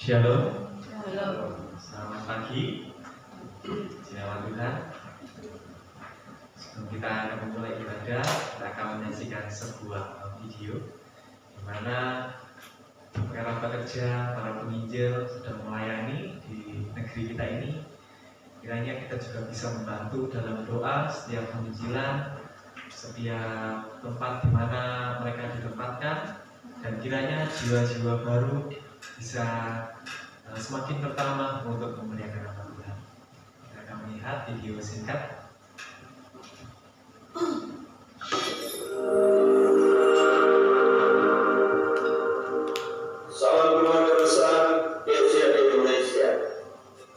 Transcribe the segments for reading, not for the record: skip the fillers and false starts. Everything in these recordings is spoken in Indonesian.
Shalom, Halo. selamat pagi, selamat Tuhan. Sebelum kita akan memulai ibadah, kita akan menyaksikan sebuah video di mana para pekerja, para penginjil sedang melayani di negeri kita ini. Kiranya kita juga bisa membantu dalam doa setiap penginjilan, setiap tempat di mana mereka ditempatkan, dan kiranya jiwa-jiwa baru bisa semakin pertama untuk memuliakan nama Tuhan. Kita akan melihat video singkat. Salam keluarga besar PFC Indonesia.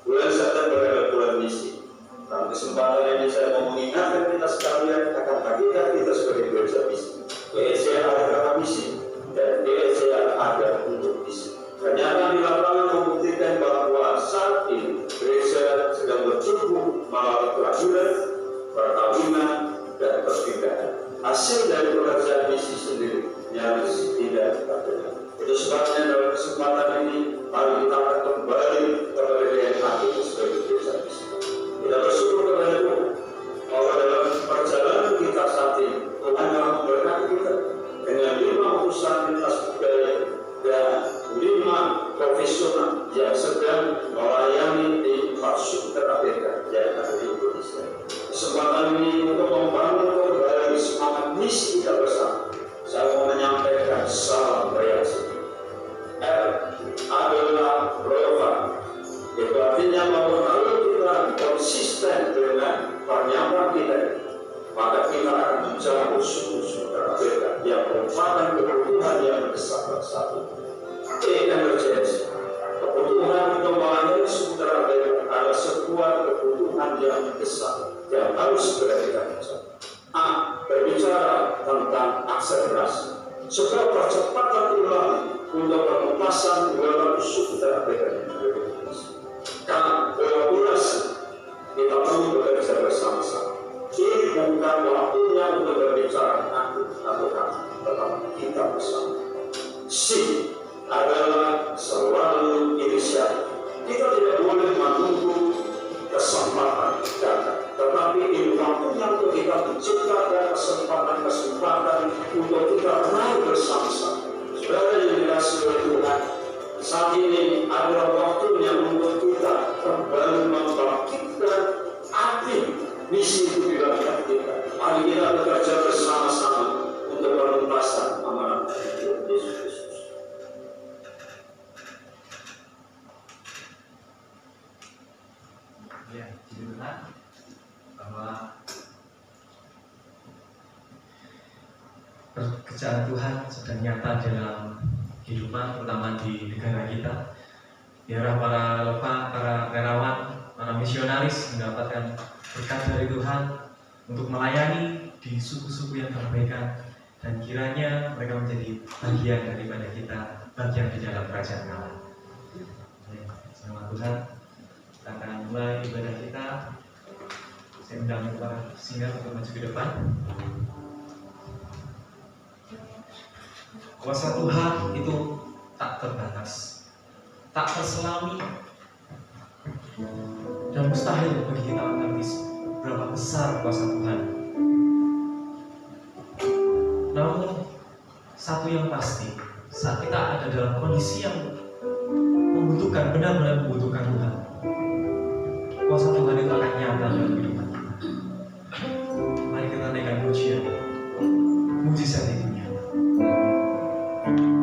Bulan September adalah bulan misi. Dalam kesempatan ini saya mau mengingatkan kita sekalian akan hakikat kita sebagai gereja misi. PFC adalah misi dan PFC ada untuk misi. Kenyataan di lapangan membuktikan bahwa saat ini gereja sedang bertumbuh melalui kelahiran, perkawinan, dan pernikahan. Hasil dari pekerjaan misi sendiri nyaris tidak terdengar. Itu sebabnya dalam kesempatan ini mari kita akan kembali kepada DNA kita sebagai gereja misi. Kita bersyukur kepada Tuhan bahwa dalam perjalanan kita saat ini Tuhan telah memberkati kita dengan 5 urusan lintas budaya dan 5 profesional yang sedang melayani di 4 sumber APK yang ada di Indonesia. Kesempatan ini untuk membangun kembali semangat misi kita bersama. Saya mau menyampaikan salam reaksi. R adalah relevan. Itu artinya bahwa kalau kita konsisten dengan pernyataan kita, maka kita akan menjaga sumber APK yang merupakan kebutuhan yang mendesak bersatu. Emergency. Kebutuhan untuk melayani sumber APK adalah sebuah kebutuhan yang mendesak yang harus segera kita capai. A. Berbicara tentang akselerasi. Sebab percepatan ilahi untuk penuntasan 200 sumber APK yang berkomunikasi. K. Kolaborasi. Kita perlu bekerja bersama-sama. Ini bukan waktunya untuk berbicara aku atau kamu, tetapi kita bersama. C. Adalah selalu inisiatif. Kita tidak boleh menunggu kesempatan datang, tetapi ini waktunya untuk kita menciptakan kesempatan untuk kita kenal bersama-sama. Saudara yang dikasihi oleh Tuhan, saat ini adalah waktunya untuk kita kembali membangkitkan api misi itu di dalam hati kita. Mari kita bekerja bersama-sama untuk penuntasan amanat Tuhan Yesus Kristus. Ya, puji Tuhan bahwa pekerjaan Tuhan sedang nyata dalam kehidupan, terutama di negara kita. Biarlah para lepas, para relawan, para misionaris mendapatkan berkat dari Tuhan untuk melayani di suku-suku yang terbaikan, dan kiranya mereka menjadi bagian daripada kita, bagian di dalam kerajaan Allah. Selamat Tuhan. Kita akan mulai ibadah kita. Saya undang para singgah untuk maju ke depan. Kuasa Tuhan itu tak terbatas, tak terselami, dan mustahil bagi kita mengerti berapa besar kuasa Tuhan. Namun satu yang pasti, saat kita ada dalam kondisi yang membutuhkan, benar-benar membutuhkan Tuhan, kuasa Tuhan itu akan nyata dalam kehidupan kita. Mari kita naikkan pujian, mujizat itu nyata. Hallelujah.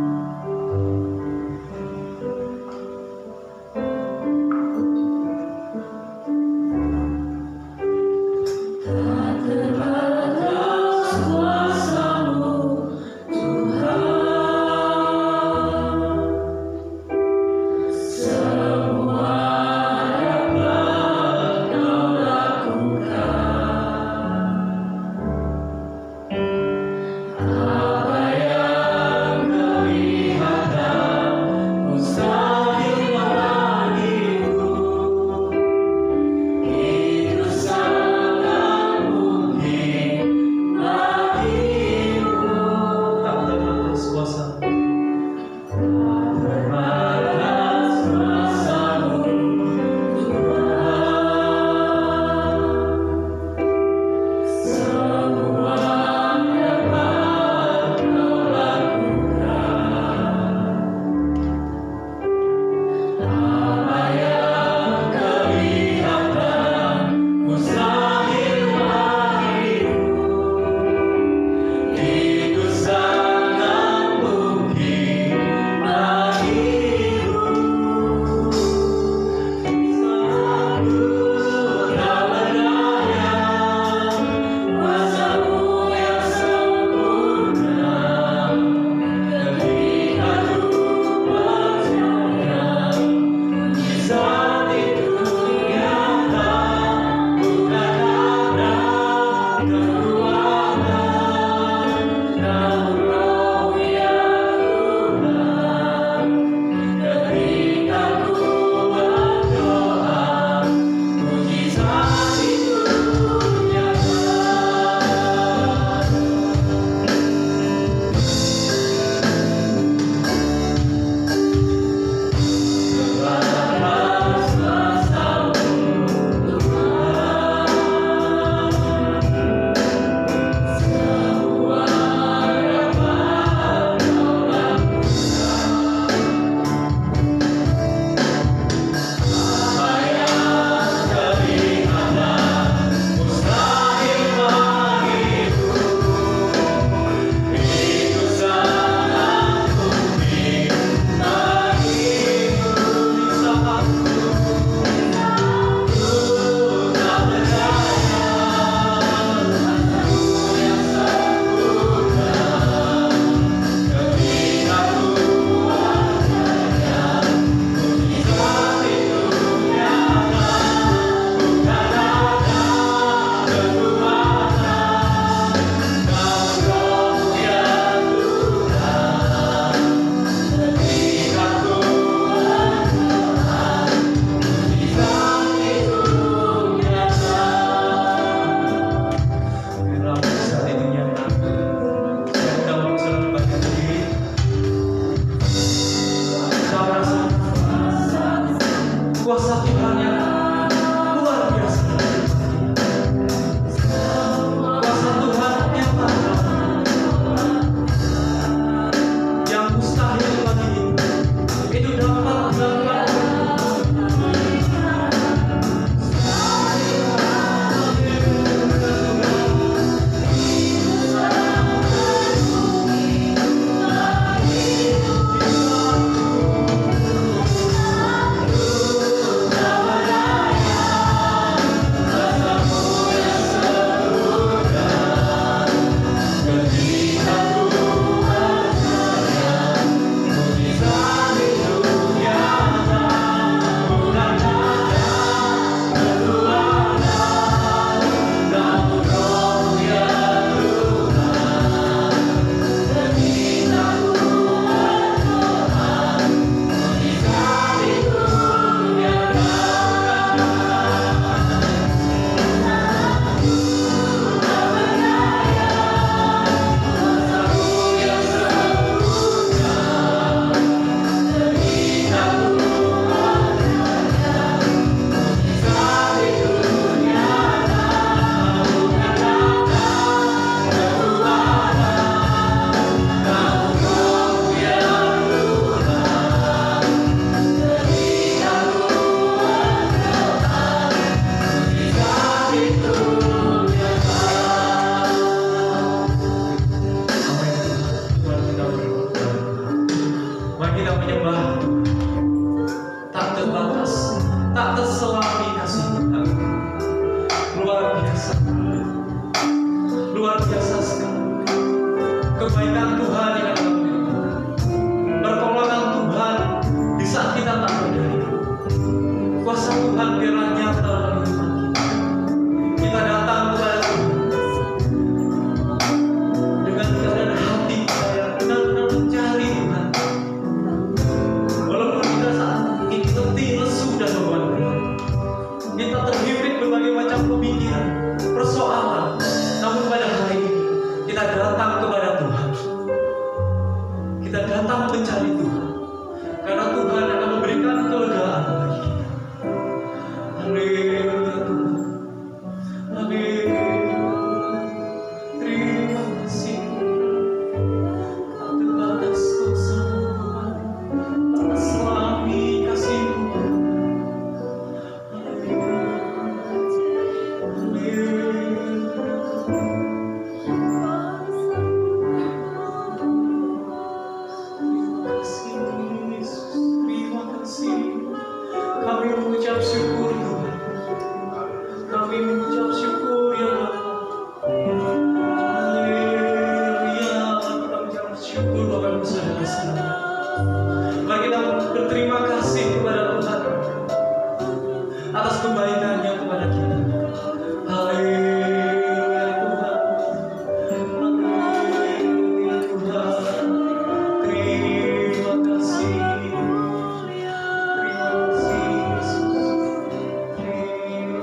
Mari kita menyembah tak terbatas, tak terselami kasih Tuhan. Luar biasa, luar biasa sekali kebaikan Tuhan yang ada dalam hidup kita, pertolongan Tuhan di saat kita tak berdaya, kuasa Tuhan biarlah nyata dalam hidup kita. Kita datang kepada Tuhan dengan keadaan hati kita yang benar-benar mencari Tuhan. Walaupun kita saat ini letih, lesu dan beban berat, kita terhimpit berbagai macam pemikiran, persoalan, namun pada hari ini kita datang kepada Tuhan. Kita datang mencari Tuhan, karena Tuhan akan memberikan kelegaan bagi kita. Haleluya Tuhan, haleluya. Terima kasih, tak terbatas kuasa-Mu Tuhan, tak terselami kasih-Mu. Haleluya, haleluya. Terima kasih, kami mengucap syukur Tuhan, kami mengucap syukur ya Bapa. Haleluya, kita mengucap syukur Bapak Ibu Saudara sekalian. Mari kita berterima kasih kepada Tuhan atas kebaikannya kepada kita. Haleluya Tuhan, haleluya Tuhan. Terima kasih, terima kasih Yesus. Terima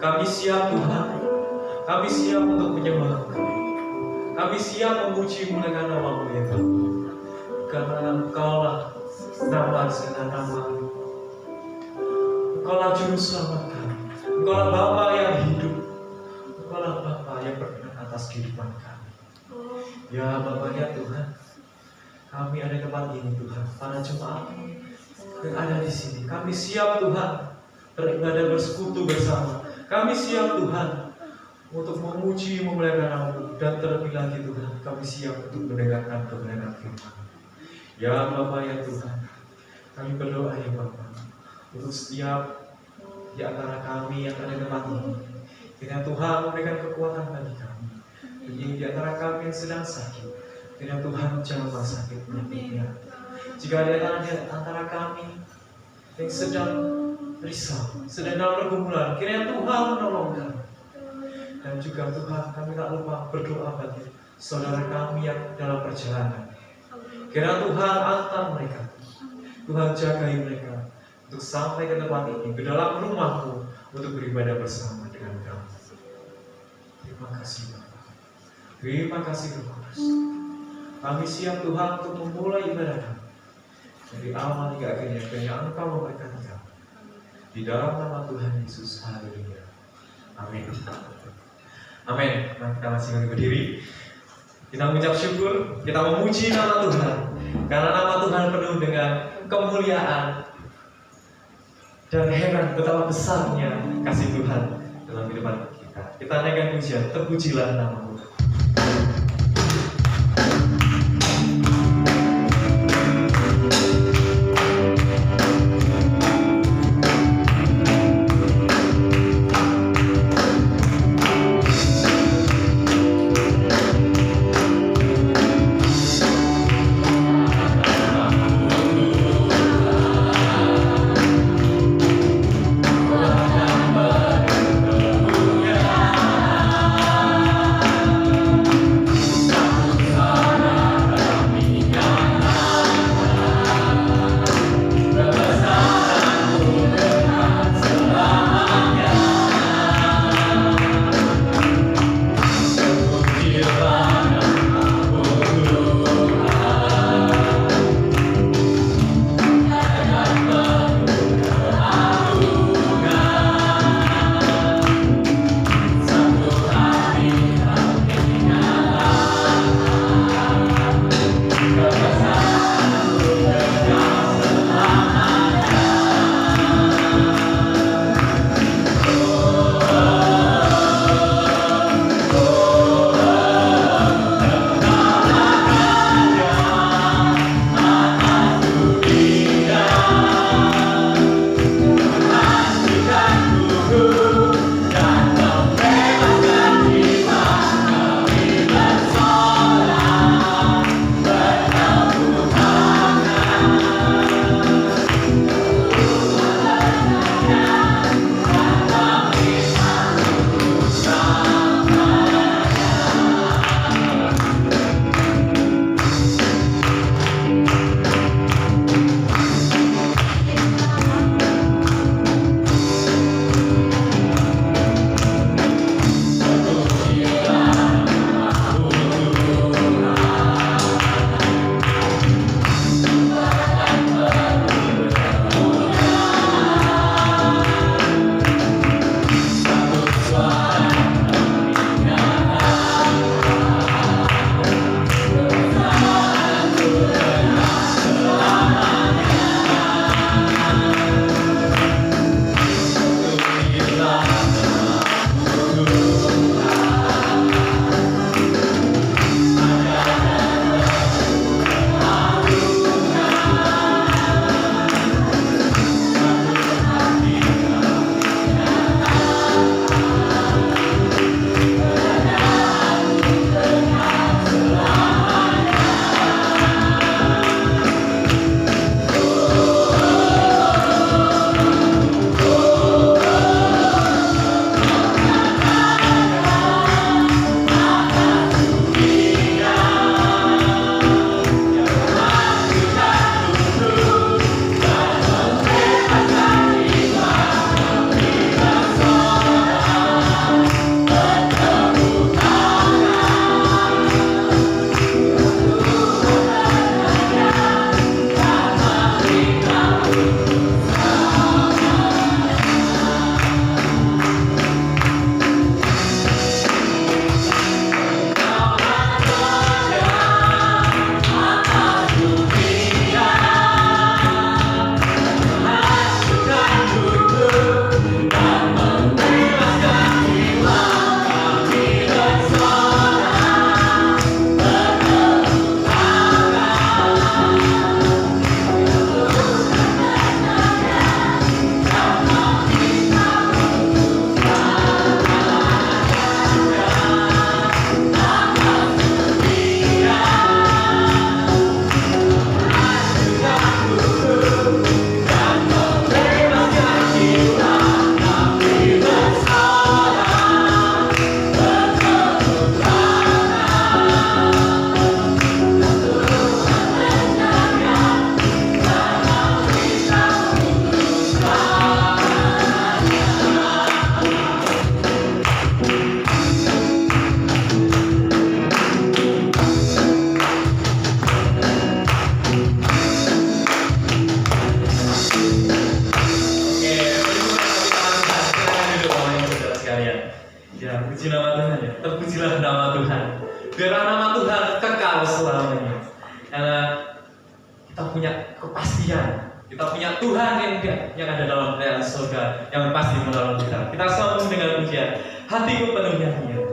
Kami siap Tuhan, kami siap untuk menyembah Engkau. Kami siap memuji muliakan nama-Mu ya Bapa. Karena Engkaulah nama segala nama. Engkaulah juru selamat kami. Engkaulah Bapa yang hidup. Engkaulah Bapa yang berkenan atas kehidupan kami. Ya Bapa ya Tuhan, kami ada di tempat ini Tuhan, para jemaat yang ada di sini. Kami siap Tuhan beribadah bersekutu bersama. Kami siap Tuhan untuk memuji, memuliakan nama-Mu, dan terlebih lagi Tuhan, kami siap untuk mendengarkan kebenaran firman. Ya Bapa ya Tuhan, kami berdoa ya Bapa untuk setiap di antara kami yang ada di tempat ini. Kiranya Tuhan memberikan kekuatan bagi kami. Bagi di antara kami yang sedang sakit, kiranya Tuhan jamah sakit penyakitnya. Jika ada di antara kami yang sedang risau, sedang dalam pergumulan, kiranya Tuhan menolong kami. Dan juga Tuhan, kami tak lupa berdoa bagi saudara kami yang dalam perjalanan. Kiranya Tuhan antar mereka, Tuhan jagai mereka untuk sampai ke tempat ini, ke dalam rumah-Mu, untuk beribadah bersama dengan kami. Terima kasih Bapak. Terima kasih Roh Kudus. Kami siap Tuhan untuk memulai ibadah kami. Dari awal hingga akhirnya Engkau memberkati kami. Di dalam nama Tuhan Yesus, haleluya. Amin. Amin. Nah, kita masih berdiri. Kita mengucap syukur, kita memuji nama Tuhan. Karena nama Tuhan penuh dengan kemuliaan. Dan heran betapa besarnya kasih Tuhan dalam kehidupan kita. Kita naikkan pujian, terpujilah nama-Mu. biarlah nama Tuhan kekal selamanya. Karena kita punya kepastian, kita punya Tuhan yang ada dalam kerajaan surga yang pasti menolong kita. Kita sambung dengan pujian hatiku penuh nyanyian.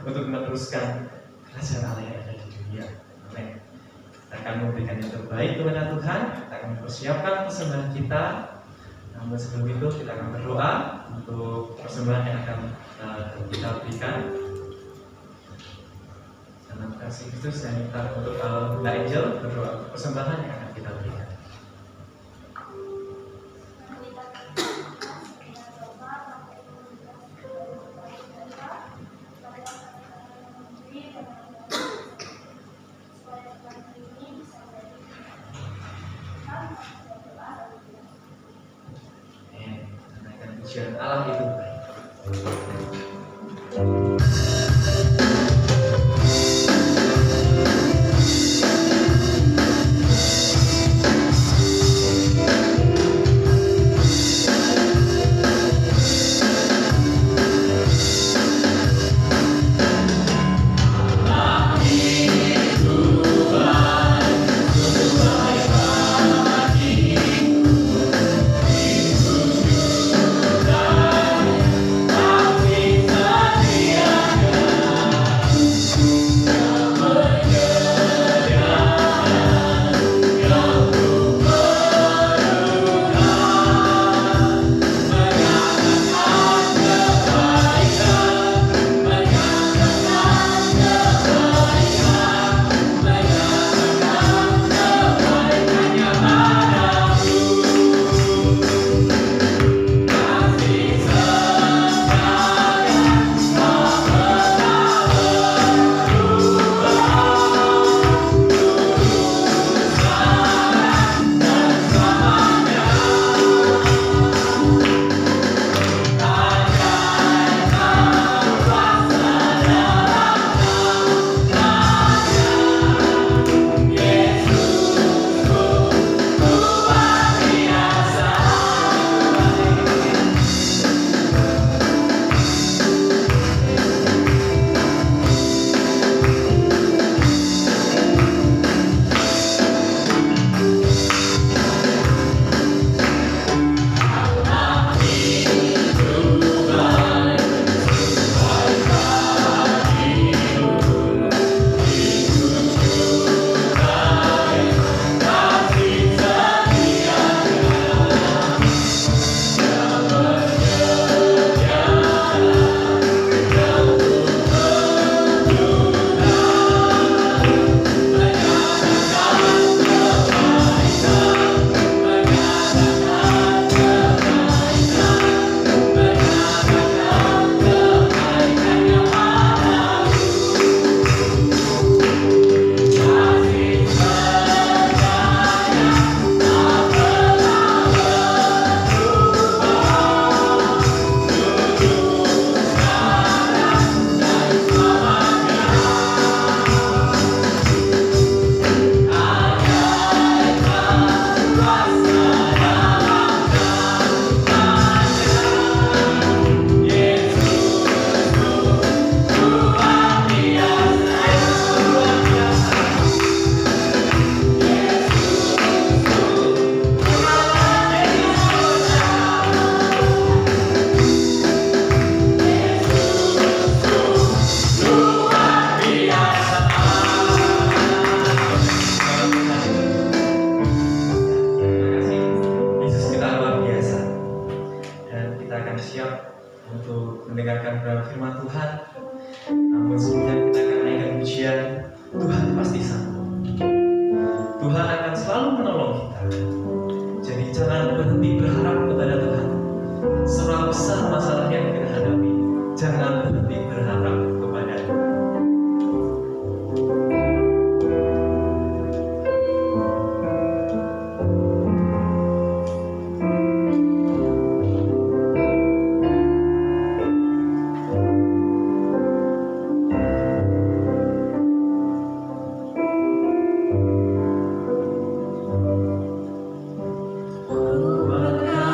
Untuk meneruskan kerajaan Allah yang ada di dunia. Amin. Kita akan memberikan yang terbaik kepada Tuhan. Kita akan mempersiapkan persembahan kita. Namun sebelum itu kita akan berdoa untuk persembahan yang akan kita berikan. Dalam kasih Kristus saya minta untuk Mbak Angel berdoa untuk persembahan yang akan kita berikan. Pujian Allah itu Amin. untuk mendengarkan firman Tuhan. Namun sebelumnya kita akan naikkan pujian. Tuhan pasti sanggup. Tuhan akan selalu menolong kita. Jadi jangan berhenti berharap kepada Tuhan. Seberapa besar masalah yang kita hadapi, jangan berhenti berharap kepada Tuhan. Kuatkan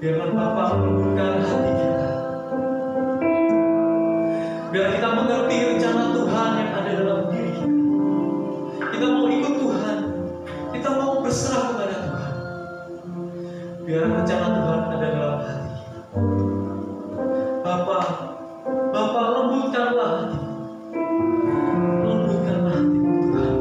Biarlah Bapa melembutkan hati kita. Biar kita mengerti rencana Tuhan yang ada dalam diri kita. Kita mau ikut Tuhan. Kita mau berserah kepada Tuhan. Biar rencana Tuhan ada dalam hati kita. Bapa lembutkanlah hati. Lembutkanlah hati Tuhan.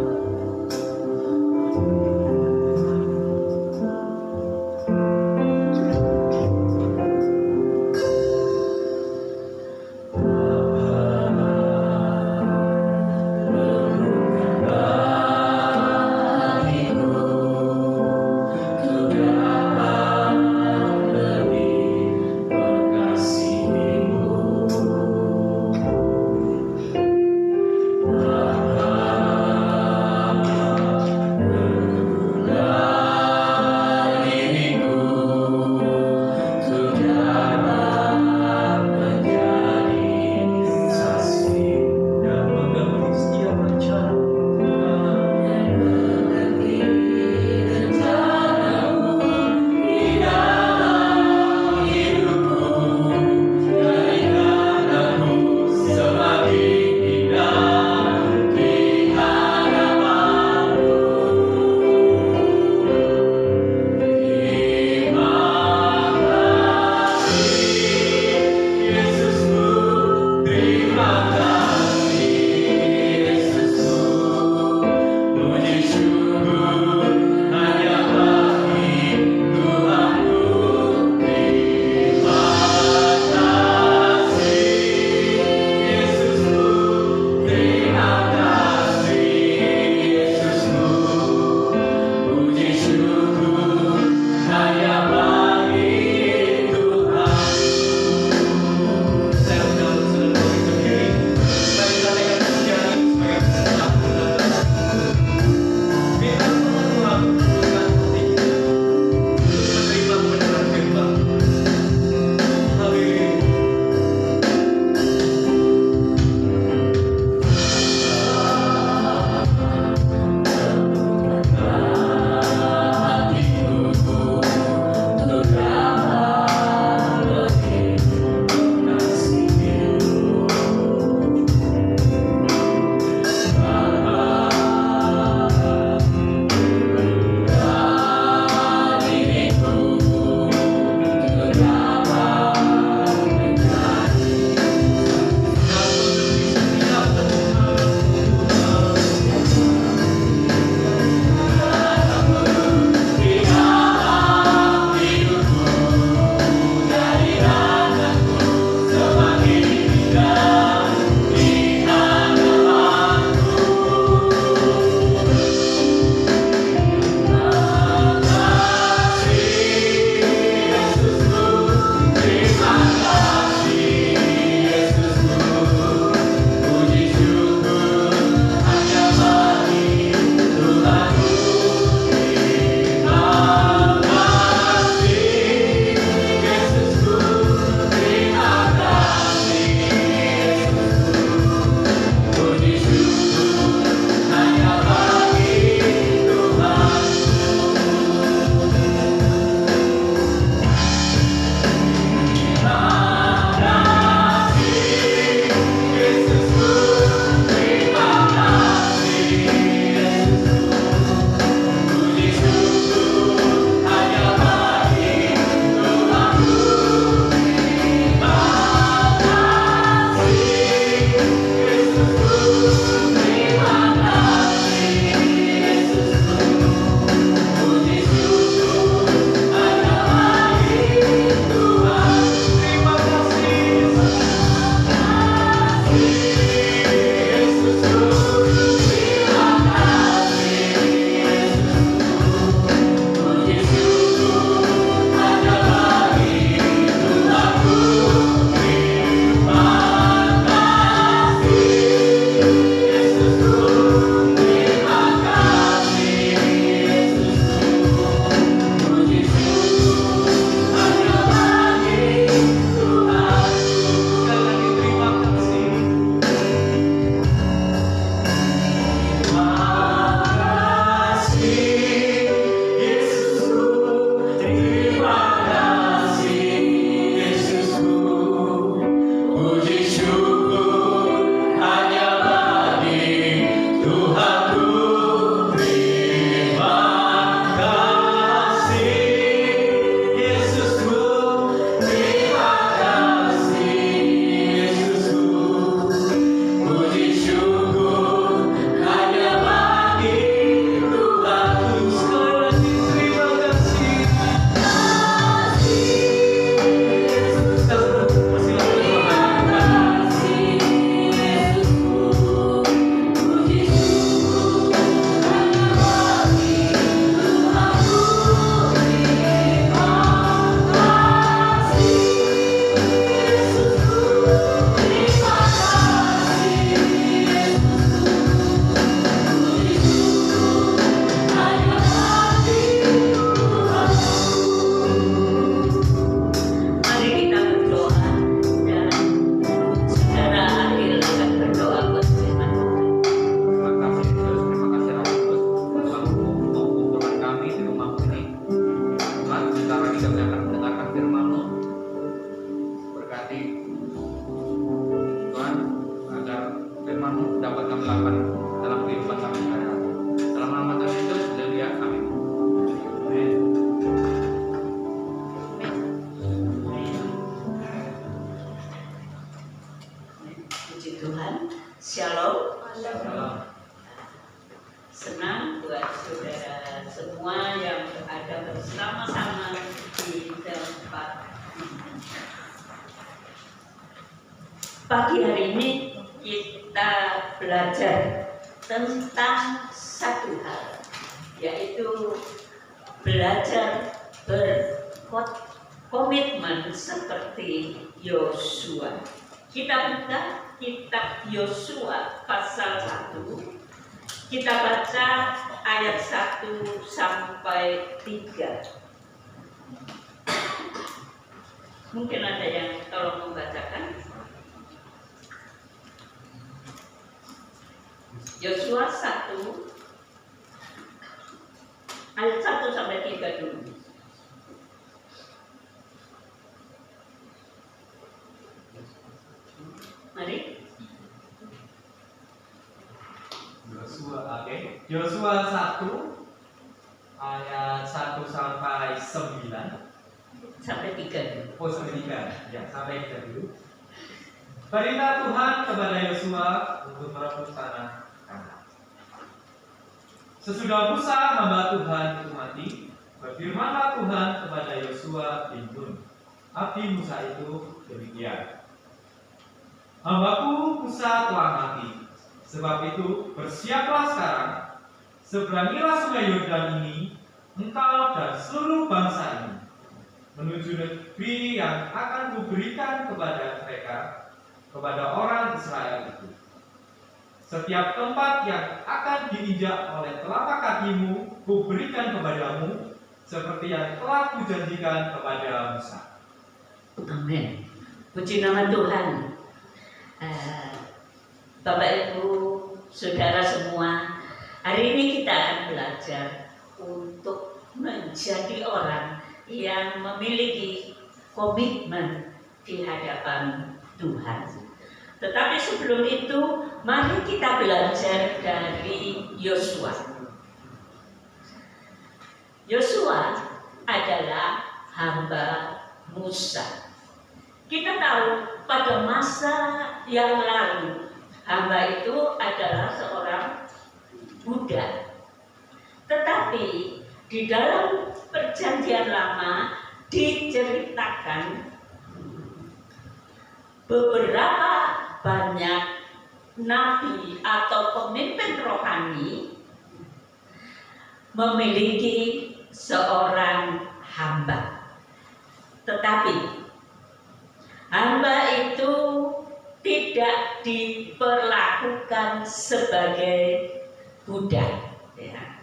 Lebih ada bersama-sama di tempat ini. Pagi hari ini kita belajar tentang satu hal, yaitu belajar berkomitmen seperti Yosua. Kita buka kitab Yosua pasal 1. Kita baca ayat 1 sampai 3. Mungkin ada yang tolong membacakan. Yosua 1 ayat 1 sampai 3 dulu. Mari. Yosua 1 ayat 1 sampai 9. Sampai 3 dulu. Oh, sampai 3. Ya, sampai 3 dulu. Perintah Tuhan kepada Yosua untuk merebut tanah Kanaan. Sesudah Musa hamba Tuhan itu mati, berfirmanlah Tuhan kepada Yosua bin Nun, abdi Musa itu demikian. Hambaku Musa telah mati, sebab itu bersiaplah sekarang, seberangilah sungai Yordan ini, engkau dan seluruh bangsa ini, menuju negeri yang akan kuberikan kepada mereka, kepada orang Israel itu. Setiap tempat yang akan diinjak oleh telapak kakimu, kuberikan kepadamu, seperti yang telah kujanjikan kepada Musa. Amin. Puji nama Tuhan. Bapak Ibu, saudara semua, hari ini kita akan belajar untuk menjadi orang yang memiliki komitmen di hadapan Tuhan. Tetapi sebelum itu, mari kita belajar dari Yosua. Yosua adalah hamba Musa. Kita tahu pada masa yang lalu, hamba itu adalah seorang budak. Tetapi di dalam Perjanjian Lama diceritakan beberapa banyak nabi atau pemimpin rohani memiliki seorang hamba. Tetapi hamba itu tidak diperlakukan sebagai budak. Ya.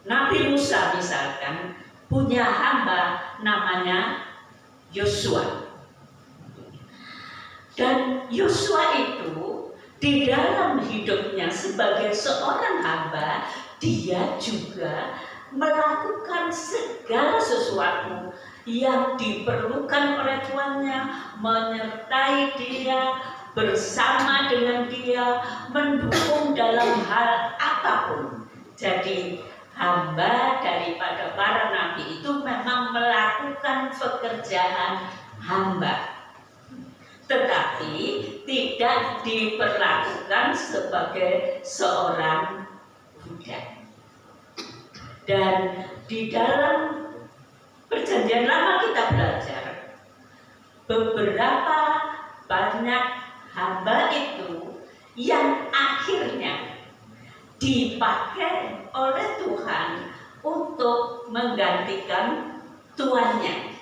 Nabi Musa misalkan punya hamba namanya Yosua. Dan Yosua itu di dalam hidupnya sebagai seorang hamba, dia juga melakukan segala sesuatu yang diperlukan oleh tuannya, menyertai dia, bersama dengan dia, mendukung dalam hal apapun. Jadi hamba daripada para nabi itu memang melakukan pekerjaan hamba, tetapi tidak diperlakukan sebagai seorang budak. Dan di dalam Perjanjian Lama kita belajar beberapa banyak hamba itu yang akhirnya dipakai oleh Tuhan untuk menggantikan tuannya,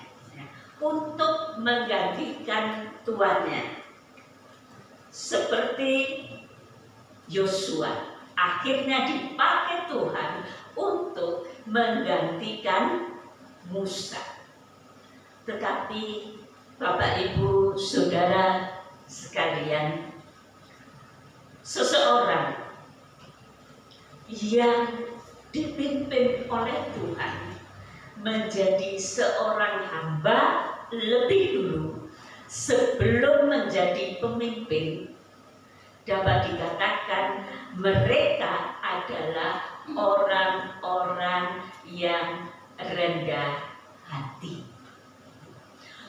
untuk menggantikan tuannya. Seperti Yosua akhirnya dipakai Tuhan untuk menggantikan Musa. Tetapi Bapak Ibu Saudara sekalian, seseorang yang dipimpin oleh Tuhan menjadi seorang hamba lebih dulu sebelum menjadi pemimpin, dapat dikatakan mereka adalah orang-orang yang rendah hati.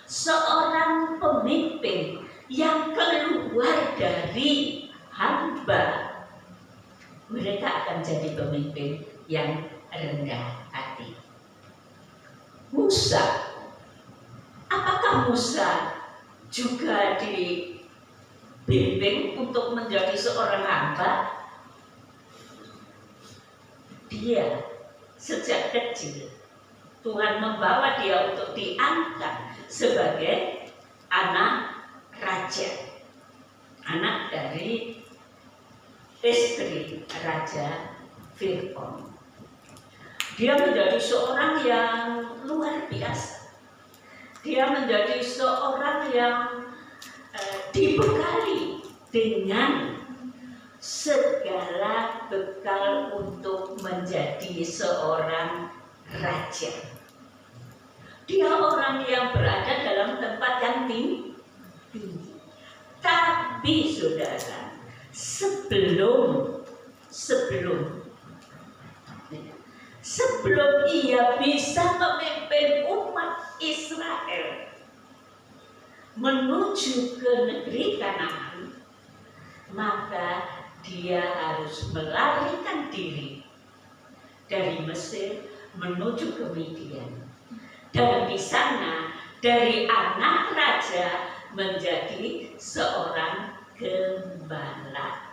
Seorang pemimpin yang keluar dari hamba, mereka akan jadi pemimpin yang rendah hati. Musa, apakah Musa juga dibimbing untuk menjadi seorang hamba? Dia sejak kecil Tuhan membawa dia untuk diangkat sebagai anak raja, anak dari istri Raja Fir'aun. Dia menjadi seorang yang luar biasa. Dia menjadi seorang yang dibekali dengan segala bekal untuk menjadi seorang raja. Dia orang yang berada dalam tempat yang tinggi. Tapi saudara, sebelum ia bisa memimpin umat Israel menuju ke negeri Kanaan, maka dia harus melarikan diri dari Mesir menuju ke Midian. Dan di sana dari anak raja menjadi seorang gembala.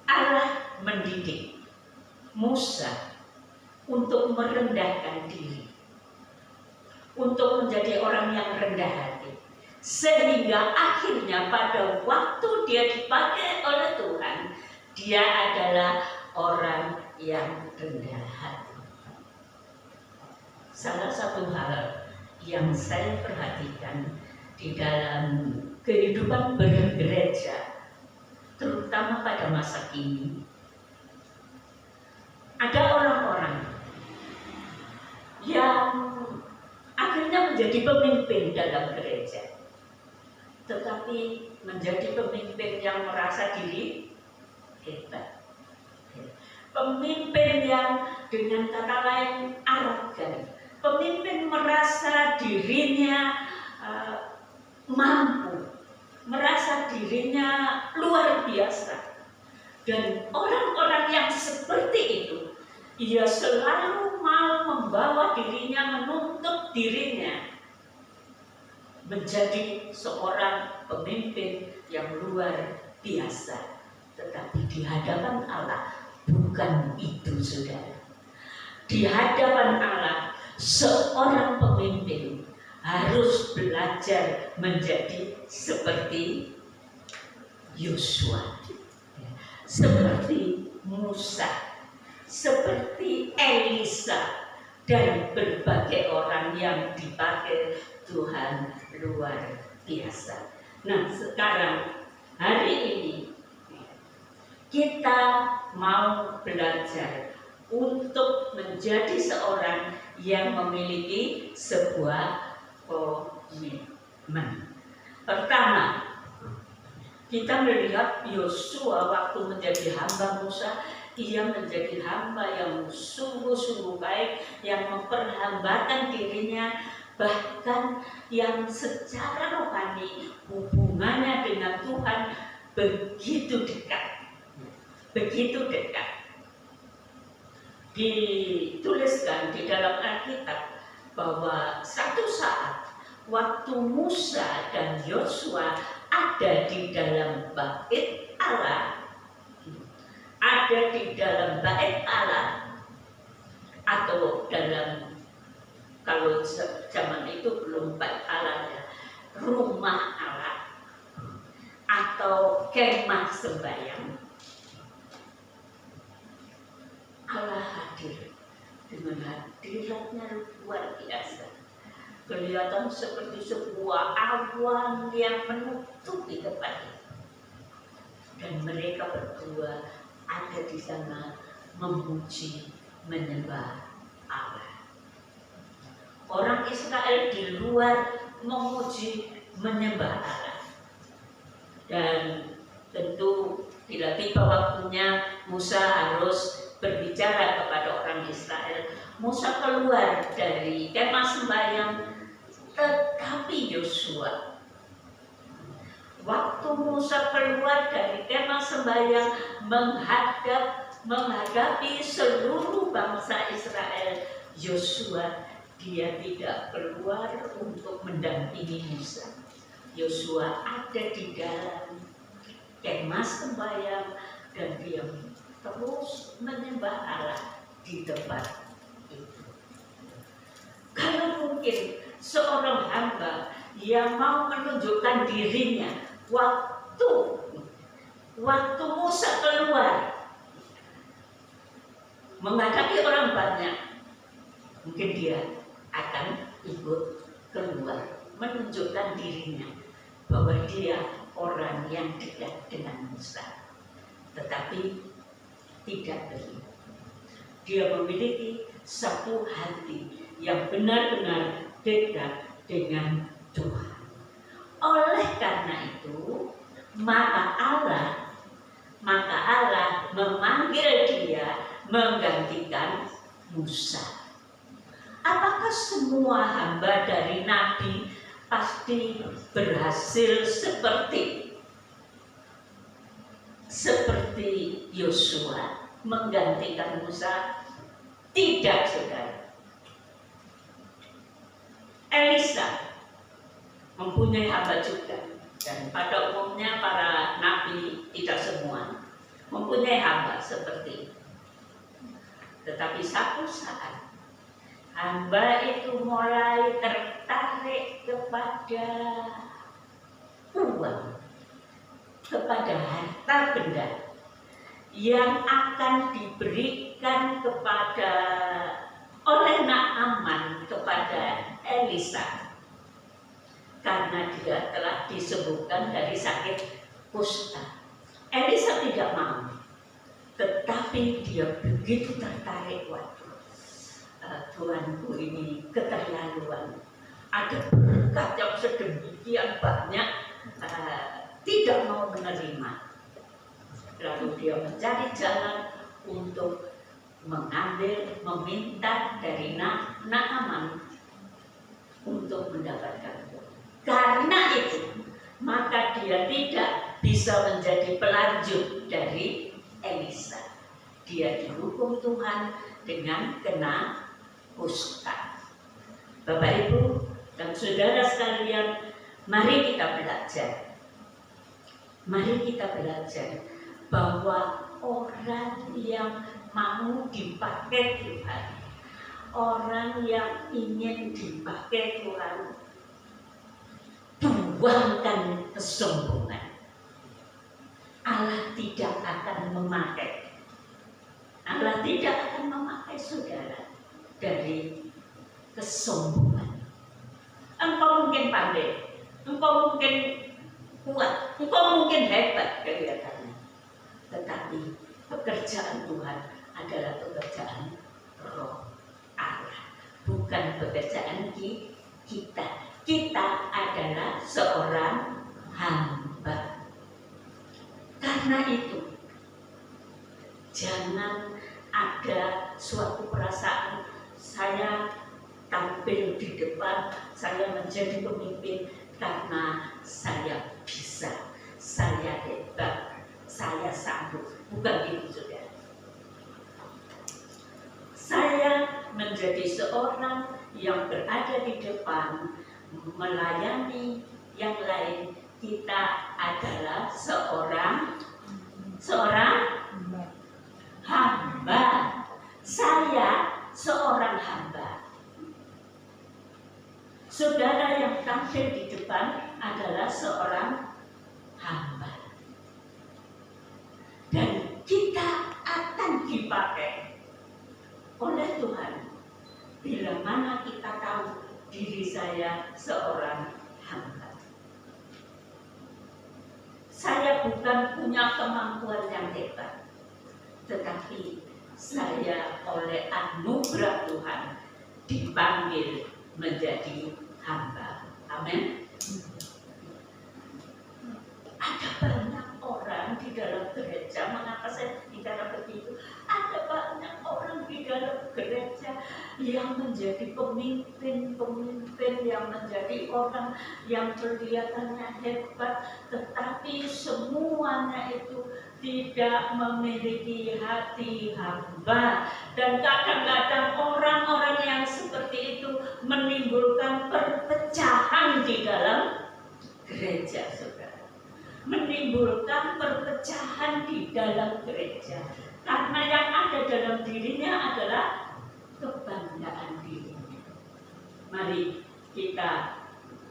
Allah mendidik Musa untuk merendahkan diri, untuk menjadi orang yang rendah hati, sehingga akhirnya pada waktu dia dipakai oleh Tuhan, dia adalah orang yang rendah hati. Salah satu hal yang saya perhatikan di dalam kehidupan bergereja, terutama pada masa kini, ada orang-orang yang akhirnya menjadi pemimpin dalam gereja, tetapi menjadi pemimpin yang merasa diri hebat, pemimpin yang dengan kata lain arogan, pemimpin merasa dirinya mampu, merasa dirinya luar biasa. Dan orang-orang yang seperti itu, ia selalu mau membawa dirinya, menuntut dirinya menjadi seorang pemimpin yang luar biasa. Tetapi di hadapan Allah bukan itu, saudara. Di hadapan Allah, seorang pemimpin harus belajar menjadi seperti Yosua, seperti Musa, seperti Elisa, dan berbagai orang yang dipakai Tuhan luar biasa. Nah, sekarang hari ini kita mau belajar untuk menjadi seorang yang memiliki sebuah komitmen. Pertama, kita melihat Yosua waktu menjadi hamba Musa, ia menjadi hamba yang sungguh-sungguh baik, yang memperhambakan dirinya, bahkan yang secara rohani hubungannya dengan Tuhan begitu dekat, begitu dekat. Dituliskan di dalam Alkitab bahwa satu saat waktu Musa dan Yosua ada di dalam bait Allah, atau dalam, kalau zaman itu belum bait Allah ya, rumah Allah atau kemah sembahyang. Allah hadir dengan hadiratnya luar biasa. Kelihatan seperti sebuah awan yang menutupi tempat itu. Dan mereka berdua ada di sana memuji, menyembah Allah. Orang Israel di luar memuji, menyembah Allah. Dan tentu bila tiba waktunya Musa harus berbicara kepada orang Israel. Musa keluar dari kemah sembahyang, tetapi Yosua, waktu Musa keluar dari kemah sembahyang menghadap menghadapi seluruh bangsa Israel, Yosua dia tidak keluar untuk mendampingi Musa. Yosua ada di dalam kemah sembahyang dan dia terus menyembah Allah di tempat itu. Kalau mungkin seorang hamba yang mau menunjukkan dirinya waktu Musa keluar menghadapi orang banyak, mungkin dia akan ikut keluar menunjukkan dirinya bahwa dia orang yang dekat dengan Musa. Tetapi tidak begitu. Dia memiliki satu hati yang benar-benar dekat dengan Tuhan. Oleh karena itu, maka Allah memanggil dia menggantikan Musa. Apakah semua hamba dari Nabi pasti berhasil seperti Yosua menggantikan Musa? Tidak, saudara. Elisa mempunyai hamba juga, dan pada umumnya para nabi tidak semua mempunyai hamba seperti itu. Tetapi satu saat hamba itu mulai tertarik kepada uang, kepada harta benda yang akan diberikan oleh Naaman kepada Elisa, karena dia telah disembuhkan dari sakit kusta. Elisa tidak mau, tetapi dia begitu tertarik. Waduh, tuanku ini keterlaluan, ada berkat yang sedemikian banyak, tidak mau menerima. Lalu dia mencari jalan untuk meminta dari Naaman untuk mendapatkan uang. Karena itu, maka dia tidak bisa menjadi pelanjut dari Elisa. Dia dihukum Tuhan dengan kena kusta. Bapak, Ibu, dan saudara sekalian, mari kita belajar. Mari kita belajar bahwa orang yang mau dipakai Tuhan, orang yang ingin dipakai Tuhan, buangkan kesombongan. Allah tidak akan memakai. Allah tidak akan memakai saudara dari kesombongan. Engkau mungkin pandai, engkau mungkin kuat, engkau mungkin hebat kelihatannya, tetapi pekerjaan Tuhan adalah pekerjaan Roh Allah, bukan pekerjaan kita. Kita adalah seorang hamba. Karena itu, jangan ada suatu perasaan saya tampil di depan, saya menjadi pemimpin karena saya bisa, saya hebat, saya sanggup. Bukan itu, saudara. Saya menjadi seorang yang berada di depan, melayani yang lain. Kita adalah seorang hamba. Saya seorang hamba. Saudara yang tampil di depan adalah seorang hamba. Dan kita akan dipakai oleh Tuhan bila mana kita tahu diri saya seorang hamba. Saya bukan punya kemampuan yang hebat, tetapi saya oleh anugerah Tuhan dipanggil menjadi hamba. Amin. Ada banyak orang di dalam gereja. Mengapa saya bicara begitu? Ada banyak orang di dalam gereja yang menjadi pemimpin yang menjadi orang yang kelihatannya hebat, tetapi semuanya itu tidak memiliki hati hamba. Dan kadang-kadang orang-orang yang seperti itu menimbulkan perpecahan di dalam gereja, saudara. Menimbulkan perpecahan di dalam gereja. Karena yang ada dalam dirinya adalah kebanggaan diri. Mari kita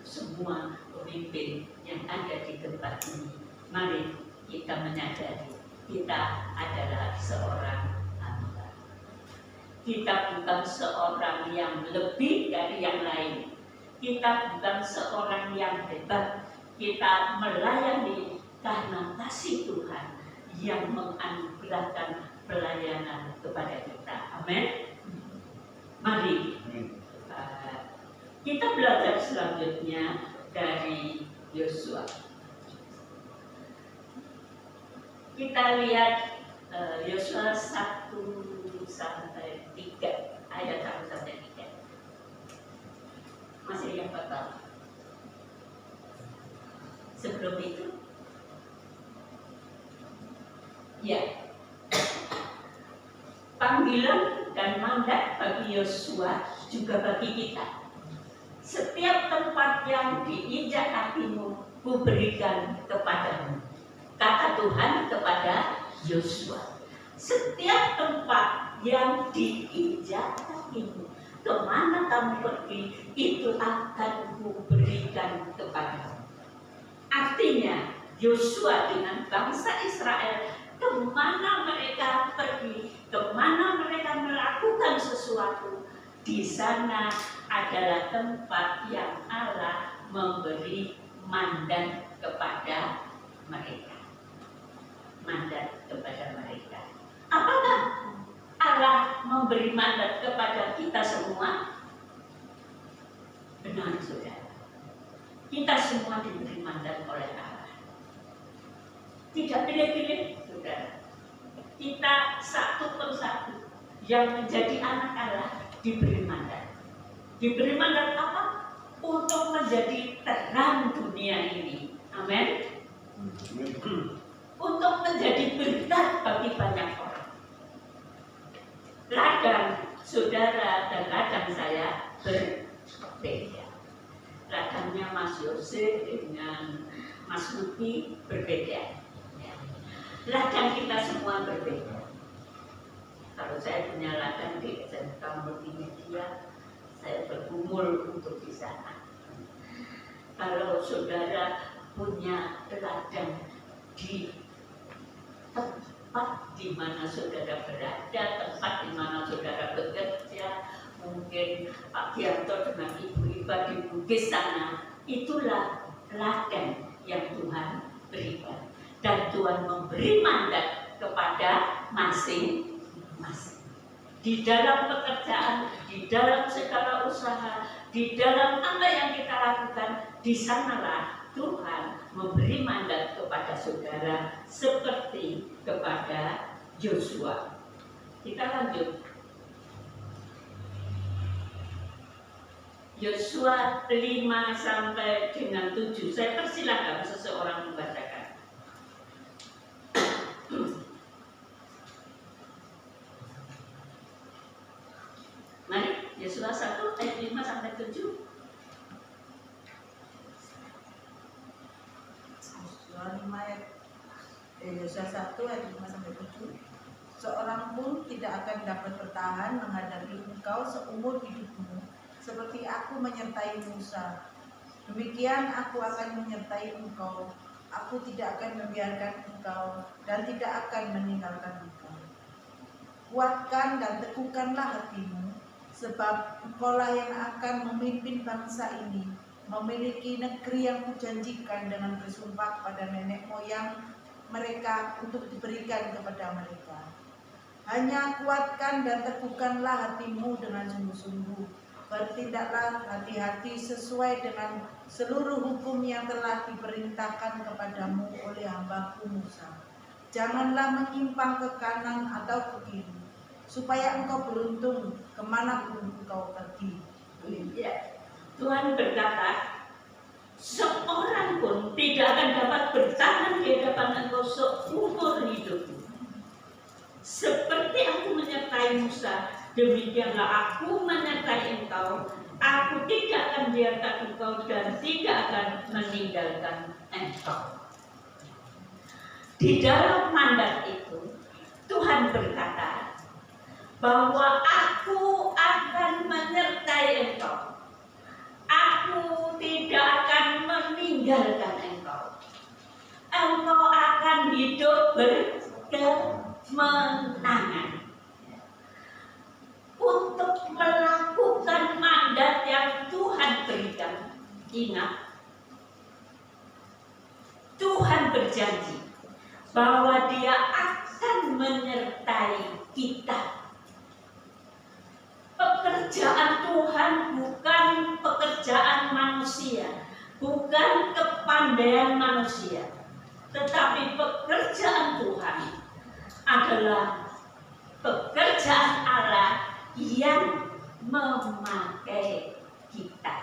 semua pemimpin yang ada di tempat ini, mari kita menyadari kita adalah seorang hamba. Kita bukan seorang yang lebih dari yang lain. Kita bukan seorang yang hebat. Kita melayani karena kasih Tuhan yang menganugerahkan pelayanan kepada kita. Amin. Mari kita belajar selanjutnya dari Yosua. Kita lihat Yosua 1 sampai 3, ayat 1 sampai 3. Masih yang pertama. Sebelum itu, ya, panggilan dan mandat bagi Yosua juga bagi kita. Setiap tempat yang diinjak kakimu, kuberikan kepadamu. Kata Tuhan kepada Yosua. Setiap tempat yang diinjak kakimu, kemana kamu pergi, itu akan kuberikan kepadamu. Artinya, Yosua dengan bangsa Israel, kemana mereka pergi, kemana mereka melakukan sesuatu, di sana adalah tempat yang Allah memberi mandat kepada mereka. Mandat kepada mereka. Apakah Allah memberi mandat kepada kita semua? Benar, saudara. Kita semua diberi mandat oleh Allah. Tidak pilih-pilih, saudara. Kita satu persatu yang menjadi anak Allah diberi mandat. Diberi mandat apa? Untuk menjadi terang dunia ini. Amin. Untuk menjadi berkat bagi banyak orang. Ladang saudara dan ladang saya berbeda. Ladangnya Mas Yose dengan Mas Luki berbeda. Ladang kita semua berbeda. Kalau saya punya ladang di SMK Multimedia, saya bergumul untuk di sana. Kalau saudara punya ladang di tempat di mana saudara berada, tempat di mana saudara bekerja, mungkin Pak Gianto dengan Ibu Iba di Bugis sana, itulah ladang yang Tuhan berikan. Dan Tuhan memberi mandat kepada masing-masing. Di dalam pekerjaan, di dalam segala usaha, di dalam apa yang kita lakukan, di sanalah Tuhan memberi mandat kepada saudara seperti kepada Yosua. Kita lanjut. Yosua 5 sampai dengan 7. Saya persilahkan seseorang membacakan. Mari, Yosua 1 ayat 5 sampai 7. Yosua 1 ayat 5 sampai 7. Seorang pun tidak akan dapat bertahan menghadapi engkau seumur hidupmu, seperti aku menyertai Musa. Demikian aku akan menyertai engkau. Aku tidak akan membiarkan engkau dan tidak akan meninggalkan engkau. Kuatkan dan teguhkanlah hatimu, sebab engkaulah yang akan memimpin bangsa ini, memiliki negeri yang kujanjikan dengan bersumpah pada nenek moyang mereka untuk diberikan kepada mereka. Hanya kuatkan dan teguhkanlah hatimu dengan sungguh-sungguh. Bertindaklah hati-hati sesuai dengan seluruh hukum yang telah diperintahkan kepadamu oleh hamba-Ku Musa. Janganlah menyimpang ke kanan atau ke kiri, supaya engkau beruntung kemanapun engkau pergi. Ya. Tuhan berkata, seorang pun tidak akan dapat bertahan di hadapan engkau seumur hidupmu. Seperti aku menyertai Musa, demikianlah aku menyertai engkau. Aku tidak akan biarkan engkau dan tidak akan meninggalkan engkau. Di dalam mandat itu, Tuhan berkata bahwa aku akan menyertai engkau. Aku tidak akan meninggalkan engkau. Engkau akan hidup berkemenangan untuk melakukan mandat yang Tuhan berikan. Ingat, Tuhan berjanji bahwa Dia akan menyertai kita. Pekerjaan Tuhan bukan pekerjaan manusia, bukan kepandaian manusia, tetapi pekerjaan Tuhan adalah pekerjaan Allah yang memakai kita.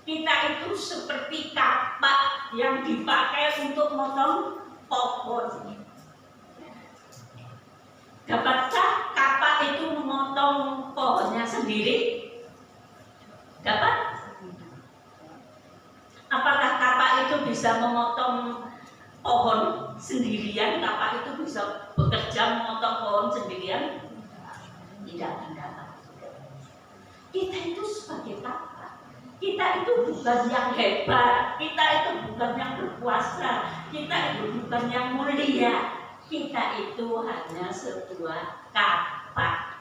Kita itu seperti kapak yang dipakai untuk memotong pohon. Dapatkah kapak itu memotong pohonnya sendiri? Dapat? Apakah kapak itu bisa memotong pohon sendirian? Kapak itu bisa bekerja memotong pohon sendirian? Tidak akan dapat. Kita itu sebagai kapak. Kita itu bukan yang hebat. Kita itu bukan yang berkuasa. Kita itu bukan yang mulia. Kita itu hanya sebuah kapak.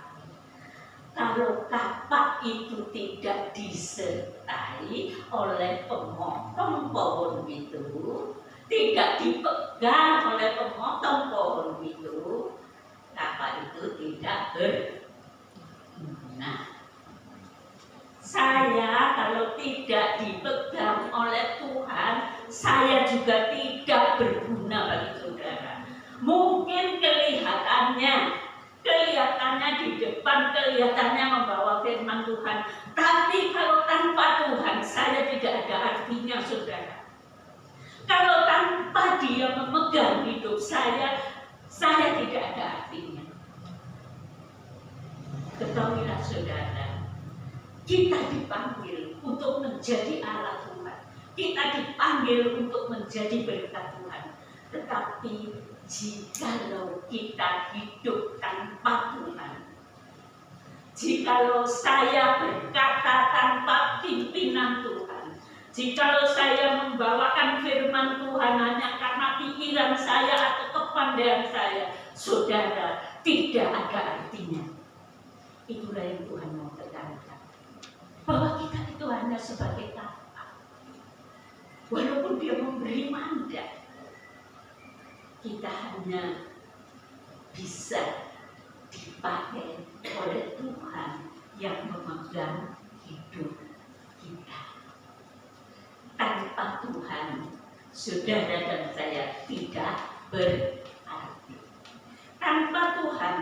Kalau kapak itu tidak disertai oleh pemotong pohon itu, tidak dipegang oleh pemotong pohon itu, kapak itu tidak berguna. Saya kalau tidak dipegang oleh Tuhan, saya juga tidak berguna bagi saudara. Mungkin kelihatannya di depan, kelihatannya membawa firman Tuhan, tapi kalau tanpa Tuhan saya tidak ada artinya, saudara. Kalau tanpa Dia memegang hidup saya tidak ada artinya. Ketahuilah saudara, kita dipanggil untuk menjadi alat Tuhan. Kita dipanggil untuk menjadi berkat Tuhan. Tetapi jikalau kita hidup tanpa Tuhan, jikalau saya berkata tanpa pimpinan Tuhan, jikalau saya membawakan firman Tuhan hanya karena pikiran saya atau kepandaian saya, saudara, tidak ada artinya. Itulah yang Tuhan mau tekankan, bahwa kita itu hanya sebagai kapak. Walaupun Dia memberi mandat, kita hanya bisa dipakai oleh Tuhan yang memegang hidup kita. Tanpa Tuhan, saudara dan saya tidak berarti. Tanpa Tuhan,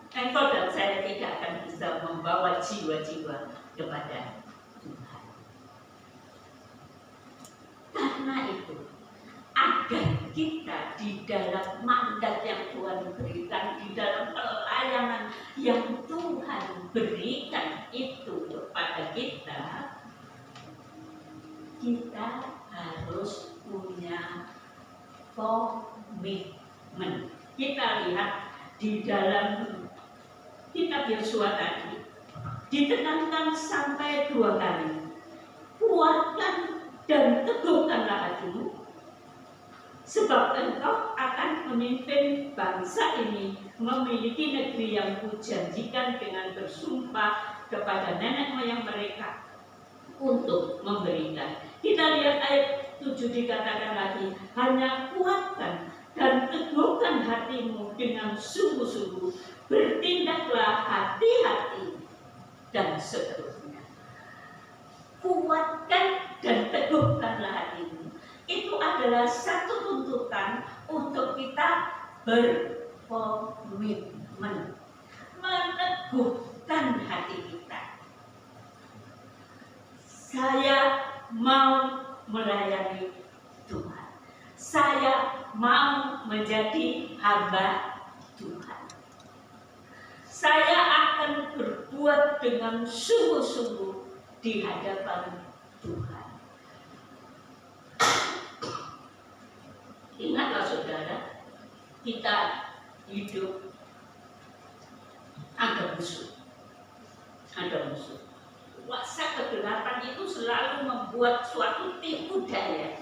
engkau dan saya tidak akan bisa membawa jiwa-jiwa kepada Tuhan. Karena itu, agar kita di dalam mandat yang Tuhan berikan, di dalam pelayanan yang Tuhan berikan itu kepada kita, kita harus punya komitmen. Kita lihat di dalam kitab Yosua tadi, ditekankan sampai 2 kali. Kuatkan dan teguhkanlah hatimu, sebab engkau akan memimpin bangsa ini memiliki negeri yang kujanjikan dengan bersumpah kepada nenek moyang mereka untuk memberikan. Kita lihat ayat 7 dikatakan lagi, hanya kuatkan dan teguhkan hatimu dengan sungguh-sungguh, bertindaklah hati-hati, dan seterusnya. Kuatkan dan teguhkanlah hatimu. Itu adalah satu tuntutan untuk kita berkomitmen, meneguhkan hati kita. Saya mau melayani Tuhan. Saya mau menjadi hamba Tuhan. Saya akan berbuat dengan sungguh-sungguh di hadapan Tuhan. Ingatlah saudara, kita hidup ada musuh. Ada musuh. Kuasa kegelapan itu selalu membuat suatu tipu daya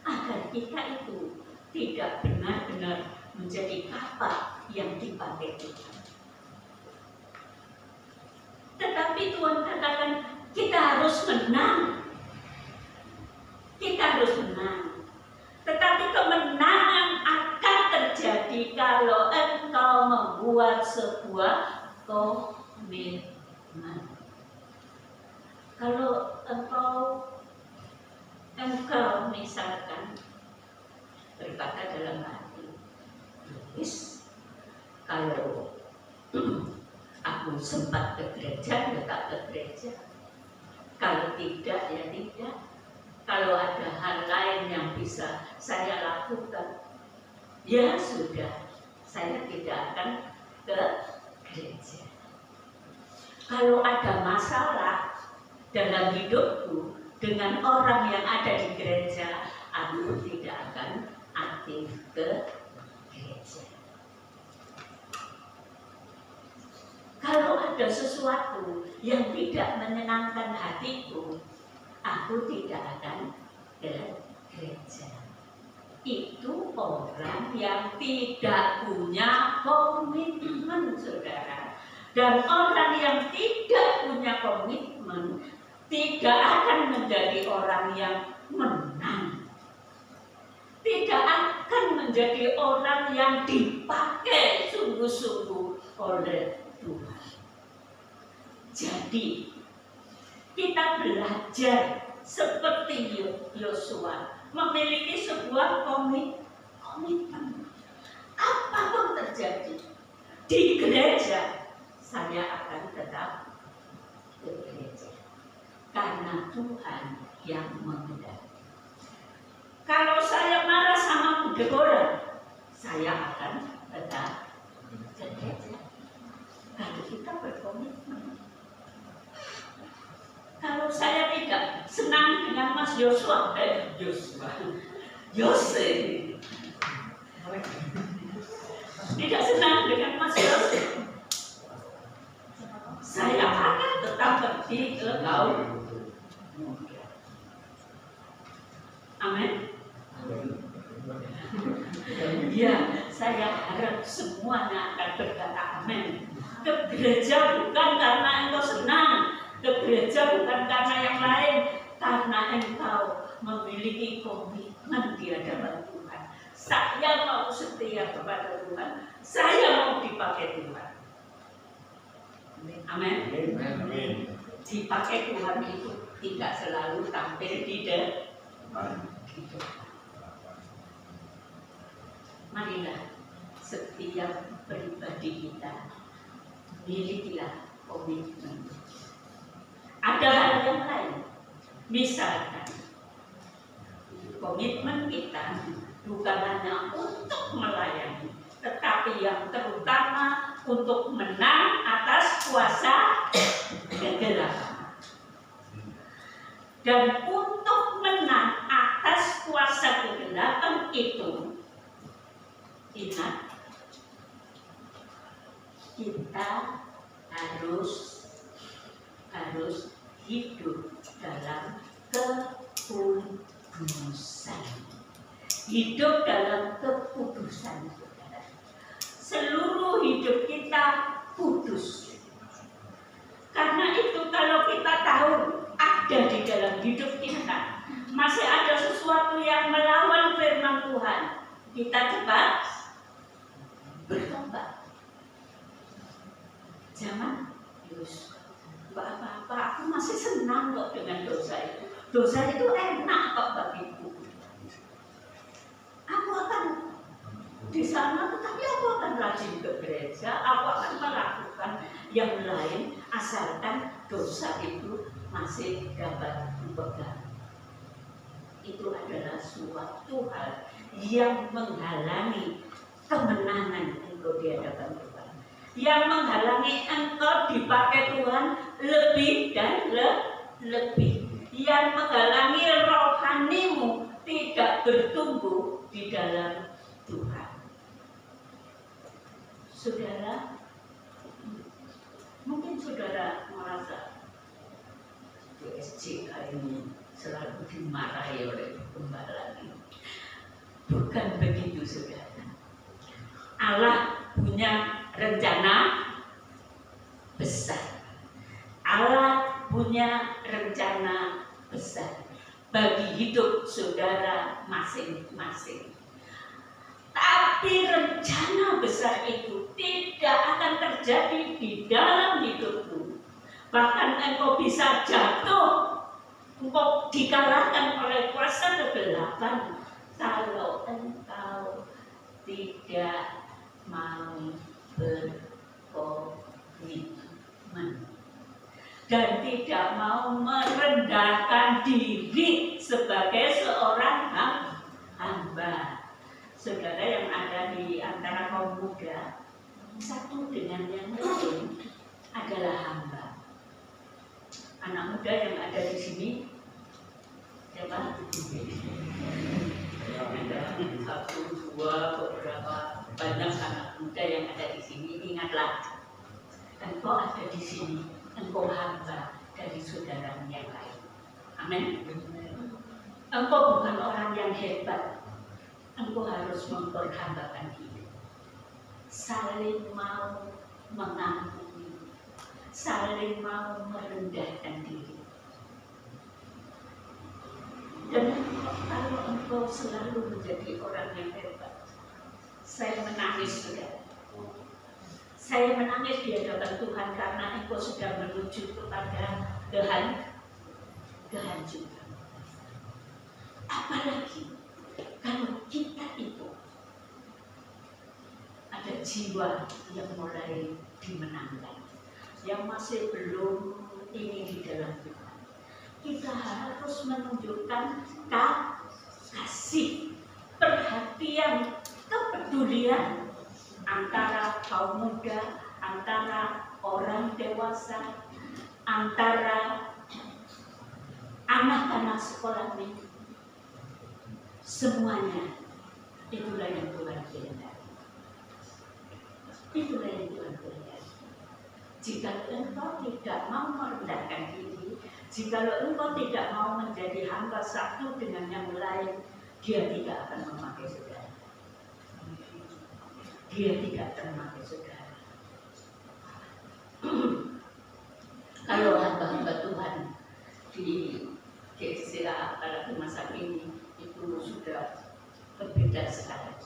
agar kita itu tidak benar-benar menjadi kapak yang dipakai Tuhan. Tetapi Tuhan katakan kita harus menang. Kita harus menang. Tetapi kemenangan akan terjadi kalau engkau membuat sebuah komitmen. Kalau engkau misalkan berkata dalam hati, kalau aku sempat ke gereja, tetap ke gereja. Kalau tidak, ya tidak. Kalau ada hal lain yang bisa saya lakukan, ya sudah, saya tidak akan ke gereja. Kalau ada masalah dalam hidupku dengan orang yang ada di gereja, aku tidak akan aktif ke gereja. Kalau ada sesuatu yang tidak menyenangkan hatiku, aku tidak akan ke gereja. Itu orang yang tidak punya komitmen, saudara. Dan orang yang tidak punya komitmen tidak akan menjadi orang yang menang. Tidak akan menjadi orang yang dipakai sungguh-sungguh oleh Tuhan. Jadi kita belajar seperti Yosua, memiliki sebuah komitmen. Apapun terjadi di gereja, saya akan tetap ke gereja karena Tuhan yang menghendaki. Kalau saya marah sama Deborah, saya akan tetap ke gereja. Kalau kita berkomitmen. Kalau saya tidak senang dengan Mas Yosua, Yose, tidak senang dengan Mas Yose, saya akan tetap pergi ke kaum muda. Amin. Ya, saya harap semuanya akan berkata amin. Ke gereja bukan karena engkau senang, ke gereja bukan karena yang lain, karena engkau memiliki komitmen di hadapan Tuhan. Saya mau setia kepada Tuhan, saya mau dipakai Tuhan. Amin. Dipakai Tuhan itu tidak selalu tampil di depan. Marilah setiap pribadi kita milikilah komitmen. Ada hal yang lain, misalkan komitmen kita bukan hanya untuk melayani, tetapi yang terutama untuk menang atas kuasa kegelapan. Dan untuk menang atas kuasa kegelapan itu, ingat, kita harus hidup dalam kekudusan. Hidup dalam kekudusan, saudara. Seluruh hidup kita kudus. Karena itu kalau kita tahu ada di dalam hidup kita masih ada sesuatu yang melawan firman Tuhan, kita cepat bertobat. Jangan, gak apa-apa, aku masih senang kok dengan dosa itu. Dosa itu enak kok bagiku. Aku akan di sana, tetapi aku akan rajin ke gereja, aku akan melakukan yang lain, asalkan dosa itu masih dapat dipegang. itu adalah suatu hal yang menghalangi kemenangan engkau di hadapan Tuhan, yang menghalangi engkau dipakai Tuhan lebih dan lebih, yang menghalangi rohanimu tidak bertumbuh di dalam Tuhan. Saudara, mungkin saudara merasa di SJK ini selalu dimarahi oleh gembala ini. Bukan begitu, saudara. Allah punya rencana besar. Allah punya rencana besar bagi hidup saudara masing-masing. Tapi rencana besar itu tidak akan terjadi di dalam hidupmu. Bahkan engkau bisa jatuh, engkau dikalahkan oleh kuasa kegelapan kalau engkau tidak mau berkomitmen dan tidak mau merendahkan diri sebagai seorang hamba. Saudara yang ada di antara kaum muda, satu dengan yang lain adalah hamba. Anak muda yang ada di sini, siapa? Ada satu, dua, beberapa banyak anak muda yang ada di sini. Ingatlah, engkau ada di sini, engkau hamba dari saudara yang lain. Amin. Engkau bukan orang yang hebat. Engkau harus memperhambakan diri, saling mau mengampuni, saling mau merendahkan diri. Dan kalau engkau selalu menjadi orang yang hebat, saya menangis, saudara. Saya menangis di hadapan Tuhan karena engkau sudah menuju kepada kehancuran. Apalagi kalau kita itu ada jiwa yang mulai dimenangkan, yang masih belum ingin di dalam Tuhan, kita harus menunjukkan kasih, perhatian, kepedulian antara kaum muda, antara orang dewasa, antara anak-anak sekolah minggu. Semuanya itulah yang Tuhan kehendaki. Itulah yang Tuhan kehendaki. Jika engkau tidak mau merendahkan diri, jika engkau tidak mau menjadi hamba satu dengan yang lain, Dia tidak akan memakai saudara. Dia tidak akan memakai saudara. Kalau hamba-hamba Tuhan di GSCA apalagi masa ini itu sudah berbeda sekali.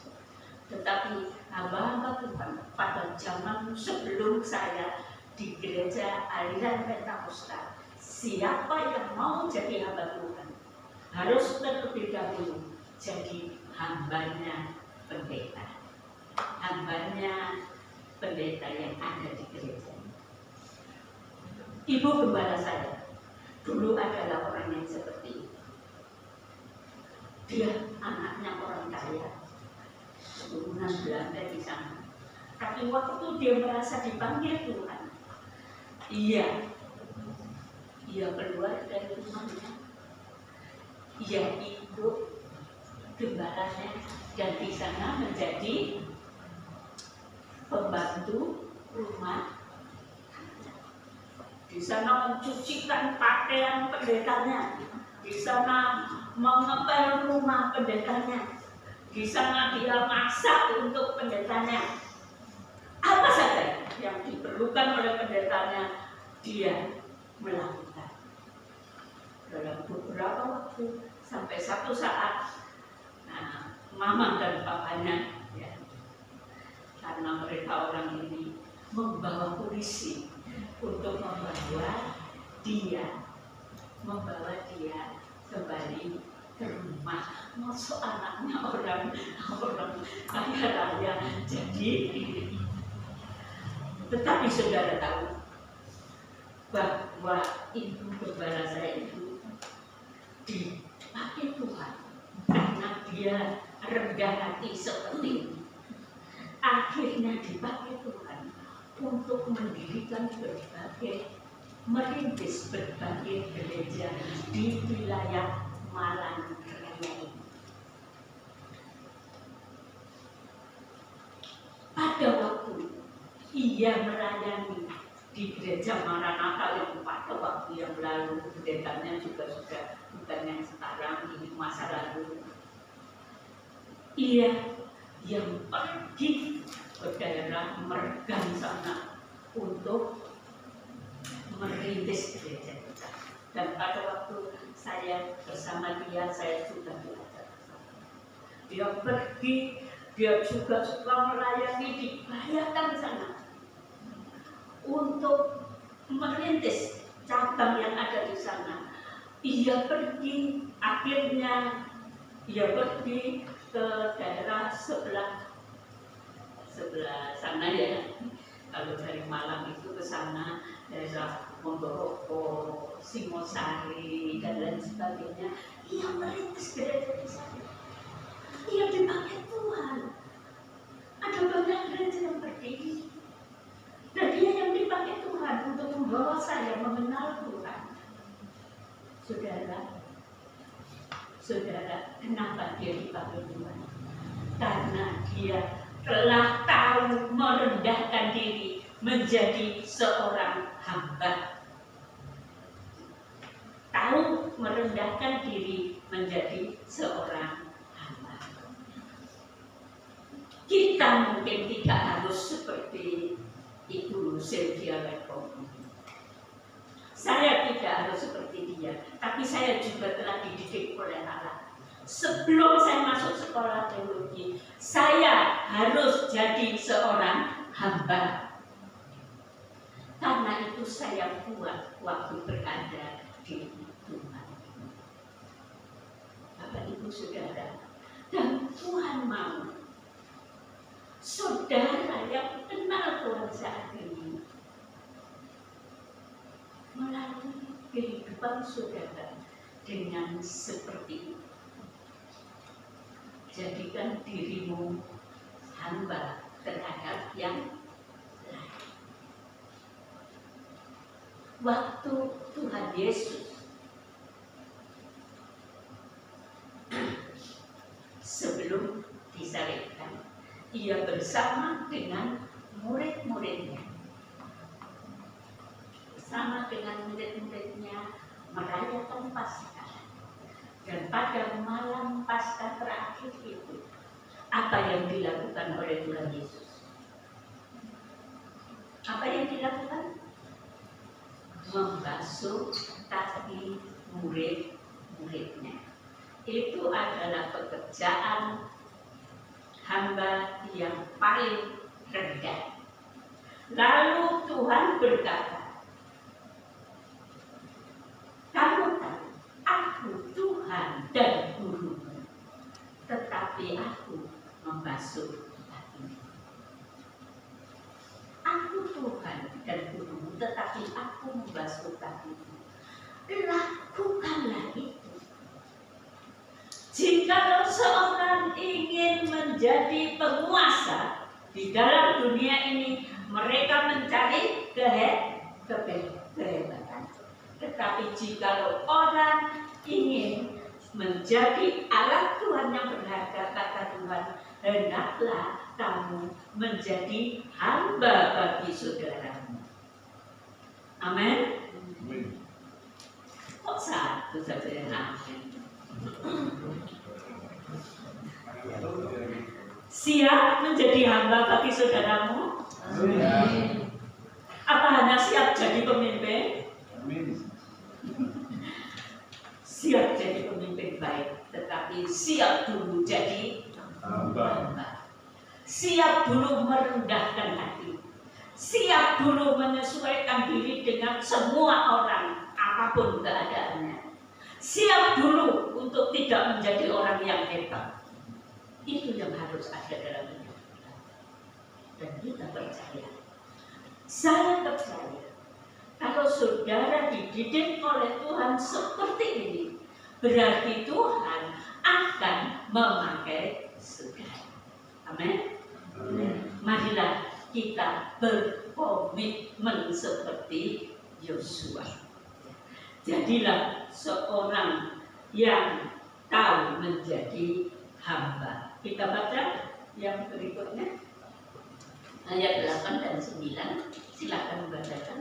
Tetapi hamba-hamba Tuhan pada zaman sebelum saya di gereja aliran Pentakosta, siapa yang mau jadi hamba Tuhan harus terlebih dahulu jadi hambanya pendeta, hambanya pendeta yang ada di gereja. Ibu gembala saya dulu adalah orang yang seperti itu. Dia anaknya orang kaya, keturunan Belanda di sana. Tapi waktu dia merasa dipanggil Tuhan, ia keluar dari rumahnya, ia ikut gembalanya dan di sana menjadi pembantu rumah. Di sana mencucikan pakaian pendetanya, di sana mengepel rumah pendetanya, di sana dia masak untuk pendetanya. Apa saja yang diperlukan oleh pendetanya, dia melakukan. Dalam beberapa waktu sampai satu saat, mama dan papanya, ya, karena mereka orang ini membawa polisi untuk membawa dia kembali ke rumah. Masuk anaknya orang kaya raya jadi. Tetapi saudara tahu bahwa ibu gembala saya itu dipakai Tuhan dia rendah hati seperti ini, akhirnya dipakai Tuhan untuk mendirikan merintis berbagai gereja di wilayah Malang Raya ini. Pada waktu ia melayani di gereja Maranatha yang pada waktu yang lalu, pendetanya juga sudah bukan yang sekarang, ini masa lalu. Ia yang pergi ke daerah Mergan sana untuk merintis gereja kita. Dan pada waktu saya bersama dia, saya juga belajar. Dia pergi, dia juga suka melayani, dibayarkan sana untuk merintis cabang yang ada di sana. Ia pergi, akhirnya ia pergi ke daerah sebelah sana ya. Kalau dari Malang itu ke sana, daerah Ponorogo, Singosari dan lain sebagainya. Ia merintis gereja di sana. Ia dipakai Tuhan. Ada banyak gereja yang berdiri. Dan dia yang dipakai Tuhan untuk membawa saya mengenal Tuhan. Saudara, kenapa dia dipakai Tuhan? Karena dia telah tahu merendahkan diri menjadi seorang hamba. Tahu merendahkan diri menjadi seorang hamba. Kita mungkin tidak harus seperti Ibu Sylvia Lekong. Saya tidak harus seperti dia, tapi saya juga telah dididik oleh Allah. Sebelum saya masuk sekolah teologi, saya harus jadi seorang hamba. Karena itu saya buat waktu berada di Tuhan. Bapak Ibu Saudara, dan Tuhan mau saudara yang kenal Tuhan saat ini melalui kehidupan saudara dengan seperti itu. Jadikan dirimu hamba terhadap yang lain. Waktu Tuhan Yesus sebelum disalibkan, ia bersama dengan murid-muridnya. Bersama dengan murid-muridnya merayakan Paskah. Dan pada malam Paskah terakhir itu, apa yang dilakukan oleh Tuhan Yesus? Apa yang dilakukan? Membasuh kaki murid-muridnya. Itu adalah pekerjaan hamba yang paling rendah. Lalu Tuhan berkata, kamu tahu, aku Tuhan dan gurumu, tetapi aku membasuh kakimu. Aku Tuhan dan gurumu, tetapi aku membasuh kakimu. Lakukanlah itu. Jika seorang ingin menjadi penguasa di dalam dunia ini, mereka mencari kehebatan. Tetapi jika orang ingin menjadi alat Tuhan yang berharga, kata Tuhan, hendaklah kamu menjadi hamba bagi saudaramu. Amin. Kok satu saja yang amin? Siap menjadi hamba bagi saudaramu? Amin. Apa hanya siap jadi pemimpin? Amin. Siap jadi pemimpin baik, tetapi siap dulu jadi hamba. Siap dulu merendahkan hati. Siap dulu menyesuaikan diri dengan semua orang, apapun keadaannya. Siap dulu untuk tidak menjadi orang yang hebat. Itu yang harus ada dalam hidup kita. Dan kita percaya. Saya percaya. Kalau saudara dididik oleh Tuhan seperti ini, berarti Tuhan akan memakai saudara. Amin. Marilah kita berkomitmen seperti Yosua. Jadilah seorang yang tahu menjadi hamba. Kita baca yang berikutnya, ayat 8 dan 9. Silakan membacakan.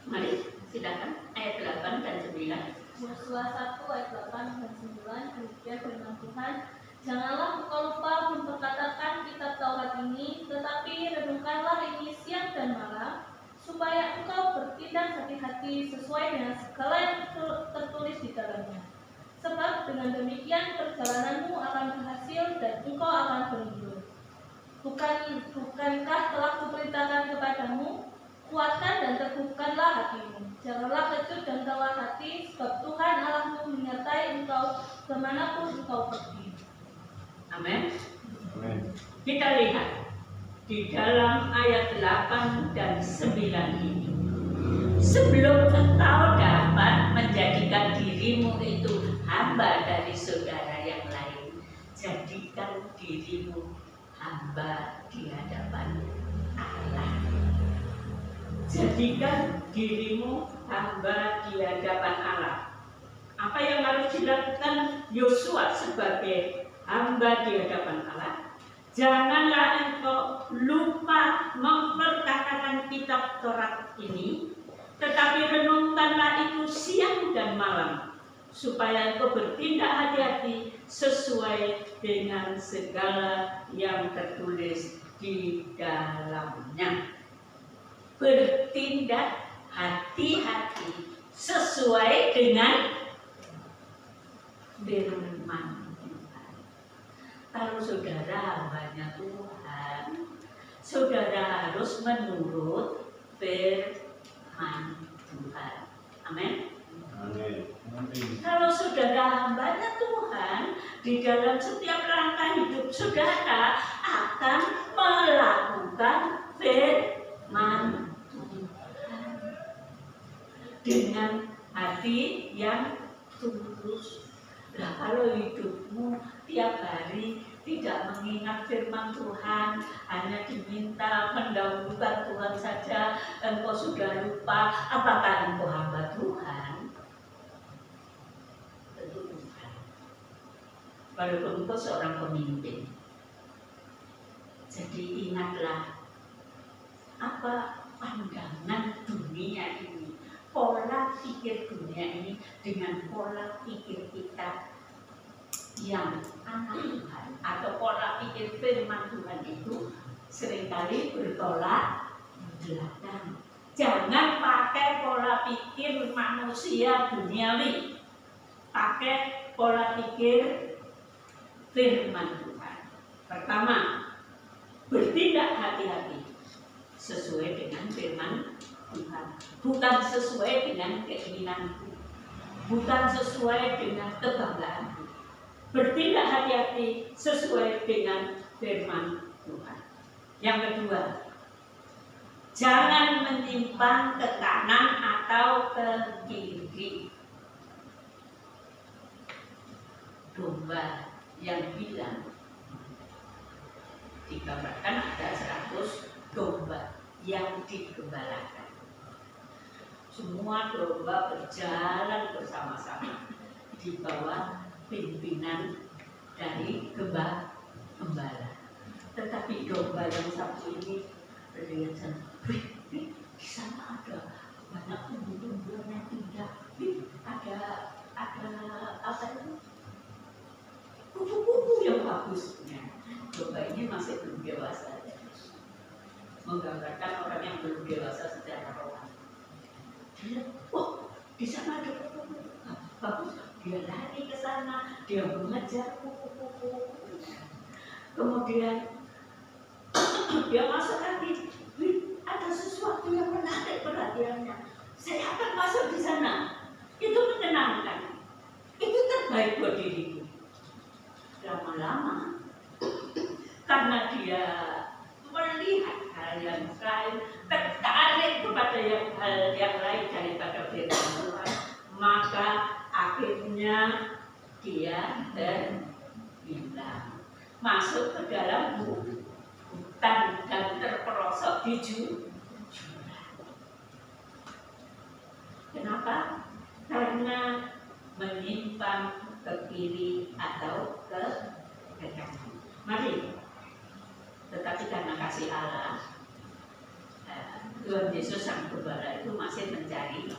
Mari, silakan ayat 8 dan 9. Yosua 1 ayat 8 dan 9. Demikian firman Tuhan, janganlah engkau lupa memperkatakan kitab Taurat ini, tetapi renungkanlah ini siang dan malam, supaya engkau bertindak hati-hati sesuai dengan segala yang tertulis di dalamnya. Sebab dengan demikian perjalananmu akan berhasil dan engkau akan beruntung. Bukankah telah kuperintahkan kepadamu? Kuatkan dan teguhkanlah hatimu. Janganlah kecut dan tawar hati, sebab Tuhan Allahmu menyertai engkau kemanapun engkau pergi. Amin. Kita lihat di dalam ayat 8 dan 9 ini. Sebelum engkau dapat menjadikan dirimu itu hamba dari saudara yang lain, jadikan dirimu hamba di hadapan Allah. Jadikan dirimu hamba di hadapan Allah. Apa yang harus dilakukan Yosua sebagai hamba di hadapan Allah? Janganlah engkau lupa memperkatakan kitab Taurat ini, tetapi renungkanlah itu siang dan malam, supaya engkau bertindak hati-hati sesuai dengan segala yang tertulis di dalamnya. Bertindak hati-hati sesuai dengan firman Tuhan. Kalau saudara hambanya Tuhan, saudara harus menurut firman Tuhan. Amin. Kalau saudara hambanya Tuhan, di dalam setiap langkah hidup saudara akan melakukan firman dengan hati yang tulus. Nah, kalau hidupmu tiap hari tidak mengingat firman Tuhan, hanya diminta mendahulukan Tuhan saja, engkau sudah lupa apakah engkau hamba Tuhan? Tentu bukan. Walaupun engkau seorang pemimpin. Jadi ingatlah apa pandangan dunia ini, pola pikir dunia ini dengan pola pikir kita yang anak Tuhan atau pola pikir firman Tuhan itu seringkali bertolak belakang. Jangan pakai pola pikir manusia duniawi, pakai pola pikir firman Tuhan. Pertama, bertindak hati-hati sesuai dengan firman Tuhan, bukan sesuai dengan keinginanku, bukan sesuai dengan kebanggaanku. Bertindak hati-hati sesuai dengan firman Tuhan. Yang kedua, jangan menyimpang ke kanan atau ke kiri. Domba yang hilang digambarkan ada 100 domba yang digembalakan. Semua domba berjalan bersama-sama di bawah pimpinan dari gembala. Tetapi domba yang satu ini berlihat, di sana ada banyak tumbuh-tumbuhan yang indah, ada apa itu? Kupu-kupu yang bagus. Domba ini masih belum dewasa, menggambarkan orang yang belum dewasa secara rohani. Dia, oh, di sana ada kupu-kupu bagus. Dia lari ke sana, dia mengejar kupu-kupu. Kemudian dia masuk lagi, ada sesuatu yang menarik perhatiannya. Saya akan masuk di sana. Itu menyenangkan. Itu terbaik buat diriku. Lama-lama, karena dia melihat hal yang lain, tertarik kepada hal yang lain daripada firman Tuhan, maka akhirnya dia terhilang, masuk ke dalam hutan dan terperosok di jurang. Kenapa? Karena menyimpang ke kiri atau ke kanan. Mari, tetapi karena kasih Allah, Tuhan Yesus Sang Gembala itu masih mencari dia,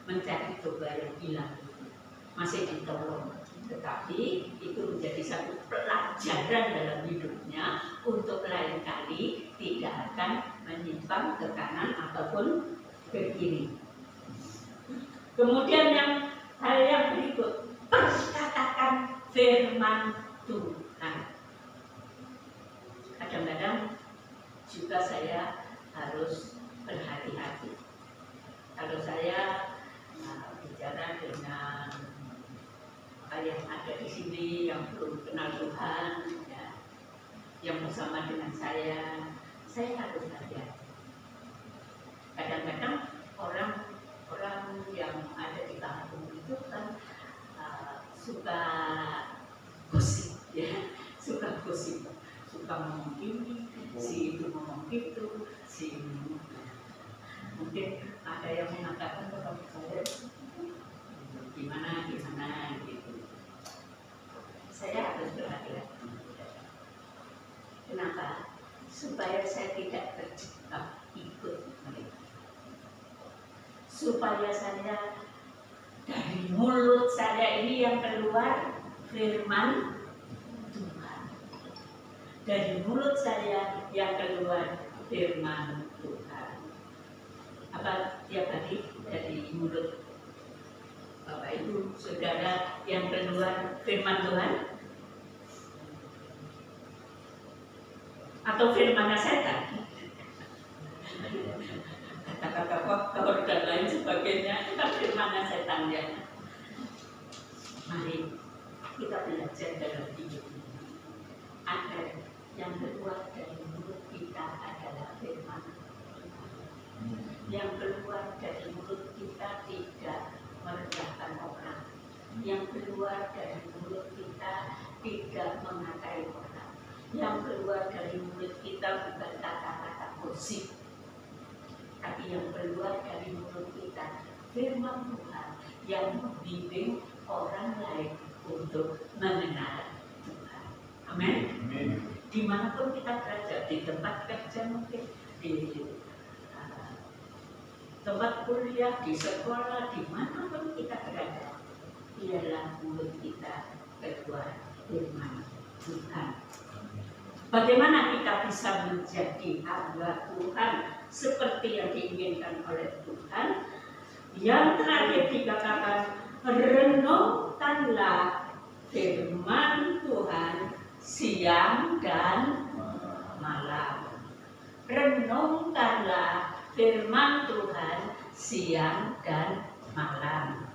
mencari domba yang hilang, masih ditolong. Tetapi itu menjadi satu pelajaran dalam hidupnya untuk lain kali tidak akan menyimpang ke kanan ataupun ke kiri. Kemudian hal yang berikut, perkatakan firman Tuhan. Kadang-kadang juga saya harus berhati-hati. Kalau saya bicara dengan yang ada di sini yang belum kenal Tuhan, ya, yang bersama dengan saya harus hati-hati. Kadang-kadang orang yang ada di kampung itu kan suka gosip, ya, suka gosip, suka ngomong ini, si itu ngomong itu, si ini. Mungkin ada yang mengatakan kepada saya gimana gitu. Saya harus berhati-hati. Kenapa? Supaya saya tidak terjebak ikut mereka. Supaya saya dari mulut saya ini yang keluar firman Tuhan. Dari mulut saya yang keluar firman Tuhan. Apa tiap hari dari mulut Bapak Ibu Saudara yang keluar firman Tuhan? Atau firman setan? Kata-kata kotor dan lain sebagainya itu kan firman setan, ya. Mari kita belajar dalam hidup ini agar yang keluar dari mulut kita adalah firman Tuhan. Yang keluar dari mulut kita tidak merendahkan orang. Yang keluar dari mulut kita tidak mengatai orang. Yang keluar dari mulut kita bukan kata-kata gosip, tapi yang keluar dari mulut kita firman Tuhan yang membimbing orang lain untuk mengenal Tuhan. Amin. Dimanapun kita berada, di tempat kerja mungkin, di tempat kuliah, di sekolah, dimanapun kita berada, biarlah mulut kita keluar firman Tuhan. Bagaimana kita bisa menjadi hamba Tuhan seperti yang diinginkan oleh Tuhan? Yang terakhir dikatakan, renungkanlah firman Tuhan siang dan malam. Renungkanlah firman Tuhan siang dan malam.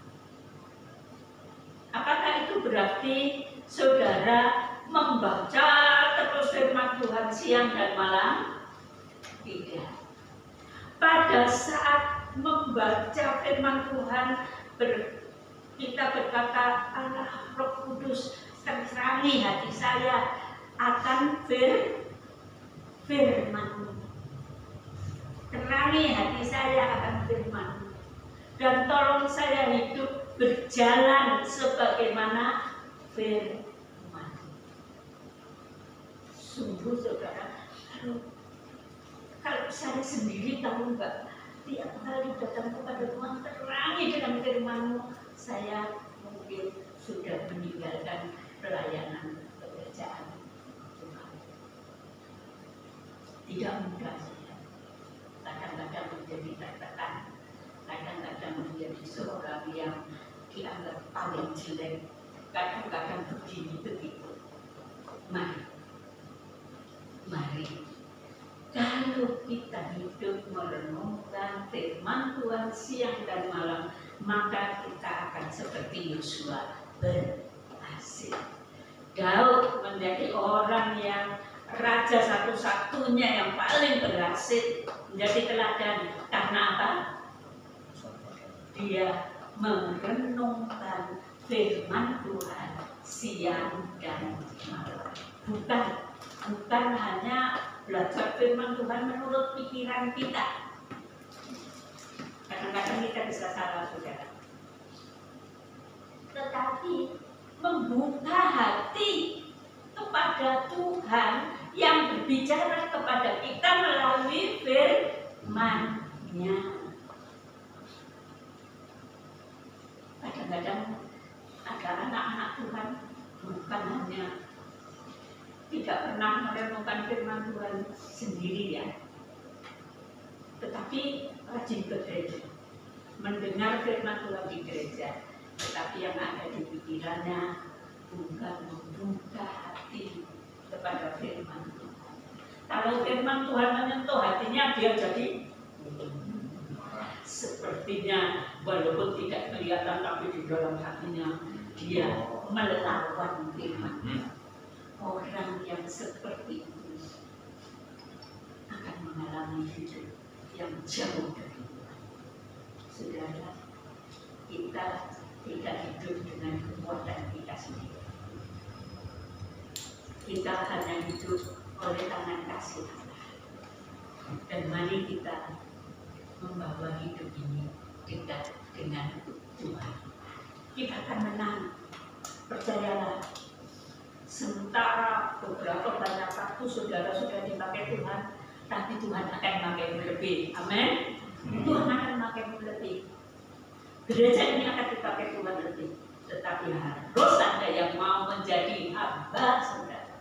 Apakah itu berarti saudara membaca terus firman Tuhan siang dan malam? Tidak. Pada saat membaca firman Tuhan, kita berkata, Allah Roh Kudus, terangi hati saya akan firman-Mu. Terangi hati saya akan firman-Mu. Dan tolong saya hidup berjalan sebagaimana firman-Mu. Sungguh saudara, kalau saya sendiri tahu enggak, tiap kali datang kepada Tuhan, terangi dengan firman-Mu, saya mungkin sudah meninggalkan pelayanan pekerjaan Tuhan. Tidak mudah saya. Kadang-kadang menjadi tertekan, kadang-kadang menjadi seorang yang dianggap paling jelek, kadang-kadang begini begitu. Mari, kalau kita hidup merenungkan firman Tuhan siang dan malam, maka kita akan seperti Yosua berhasil. Daud menjadi orang yang raja satu-satunya yang paling berhasil menjadi teladan. Karena apa? Dia merenungkan firman Tuhan siang dan malam. Bukan hanya belajar firman Tuhan menurut pikiran kita. Kadang-kadang kita bisa salah, saudara. Tetapi membuka hati kepada Tuhan yang berbicara kepada kita melalui firman-Nya. Kadang-kadang ada anak-anak Tuhan bukan hanya tidak pernah merenungkan firman Tuhan sendiri ya, tetapi rajin ke gereja, mendengar firman Tuhan di gereja, tetapi yang ada di pikirannya bukan membuka hati kepada firman Tuhan. Kalau firman Tuhan menyentuh hatinya, dia jadi sepertinya walaupun tidak kelihatan tapi di dalam hatinya dia melawan firman. Orang yang seperti itu akan mengalami hidup yang jauh dari Tuhan. Saudara, kita tidak hidup dengan kekuatan kita sendiri. Kita hanya hidup oleh tangan kasih Allah. Dan mari kita membawa hidup ini dekat dengan Tuhan. Kita akan menang. Percayalah. Sementara beberapa banyak waktu saudara sudah dipakai Tuhan, tapi Tuhan akan pakai lebih. Amin. Tuhan akan pakai lebih. Gereja ini akan dipakai Tuhan lebih. Tetapi harus ada yang mau menjadi hamba saudara,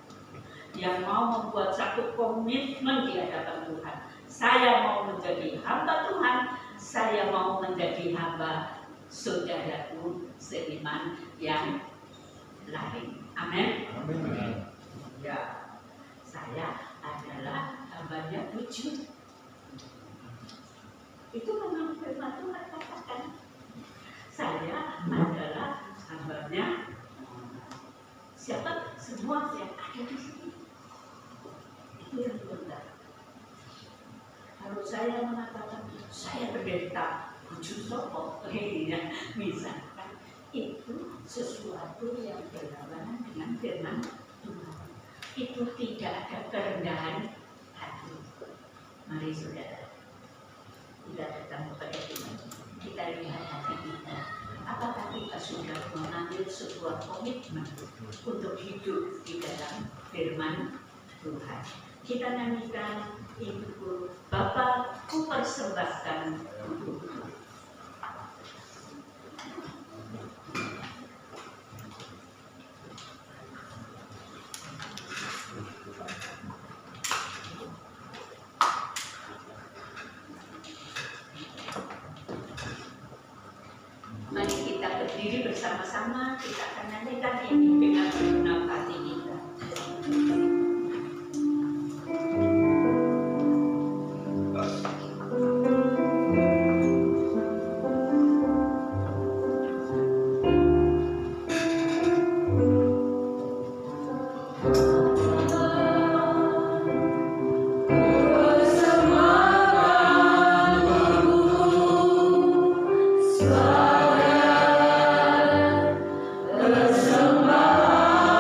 yang mau membuat satu komitmen di hadapan Tuhan. Saya mau menjadi hamba Tuhan, saya mau menjadi hamba saudaraku seiman yang lain. Amin. Ya, saya adalah hambanya Tujuh. Itu memang firman Tuhan katakan. Saya adalah hambanya siapa? Semua yang ada di sini. Itu yang benar. Kalau saya mengatakan saya pendeta Tujuh Sopo, misalkan itu sesuatu yang berlawanan dengan firman Tuhan. Itu tidak ada kerendahan hati. Mari saudara, kita datang kepada Tuhan. Kita lihat hati kita. Apakah kita sudah mengambil sebuah komitmen untuk hidup di dalam firman Tuhan? Kita nyanyikan Ibuku, Bapa, ku persembahkan untukmu. Mari kita berdiri bersama-sama, kita akan nyanyikan ini dengan segenap hati kita. Bersembah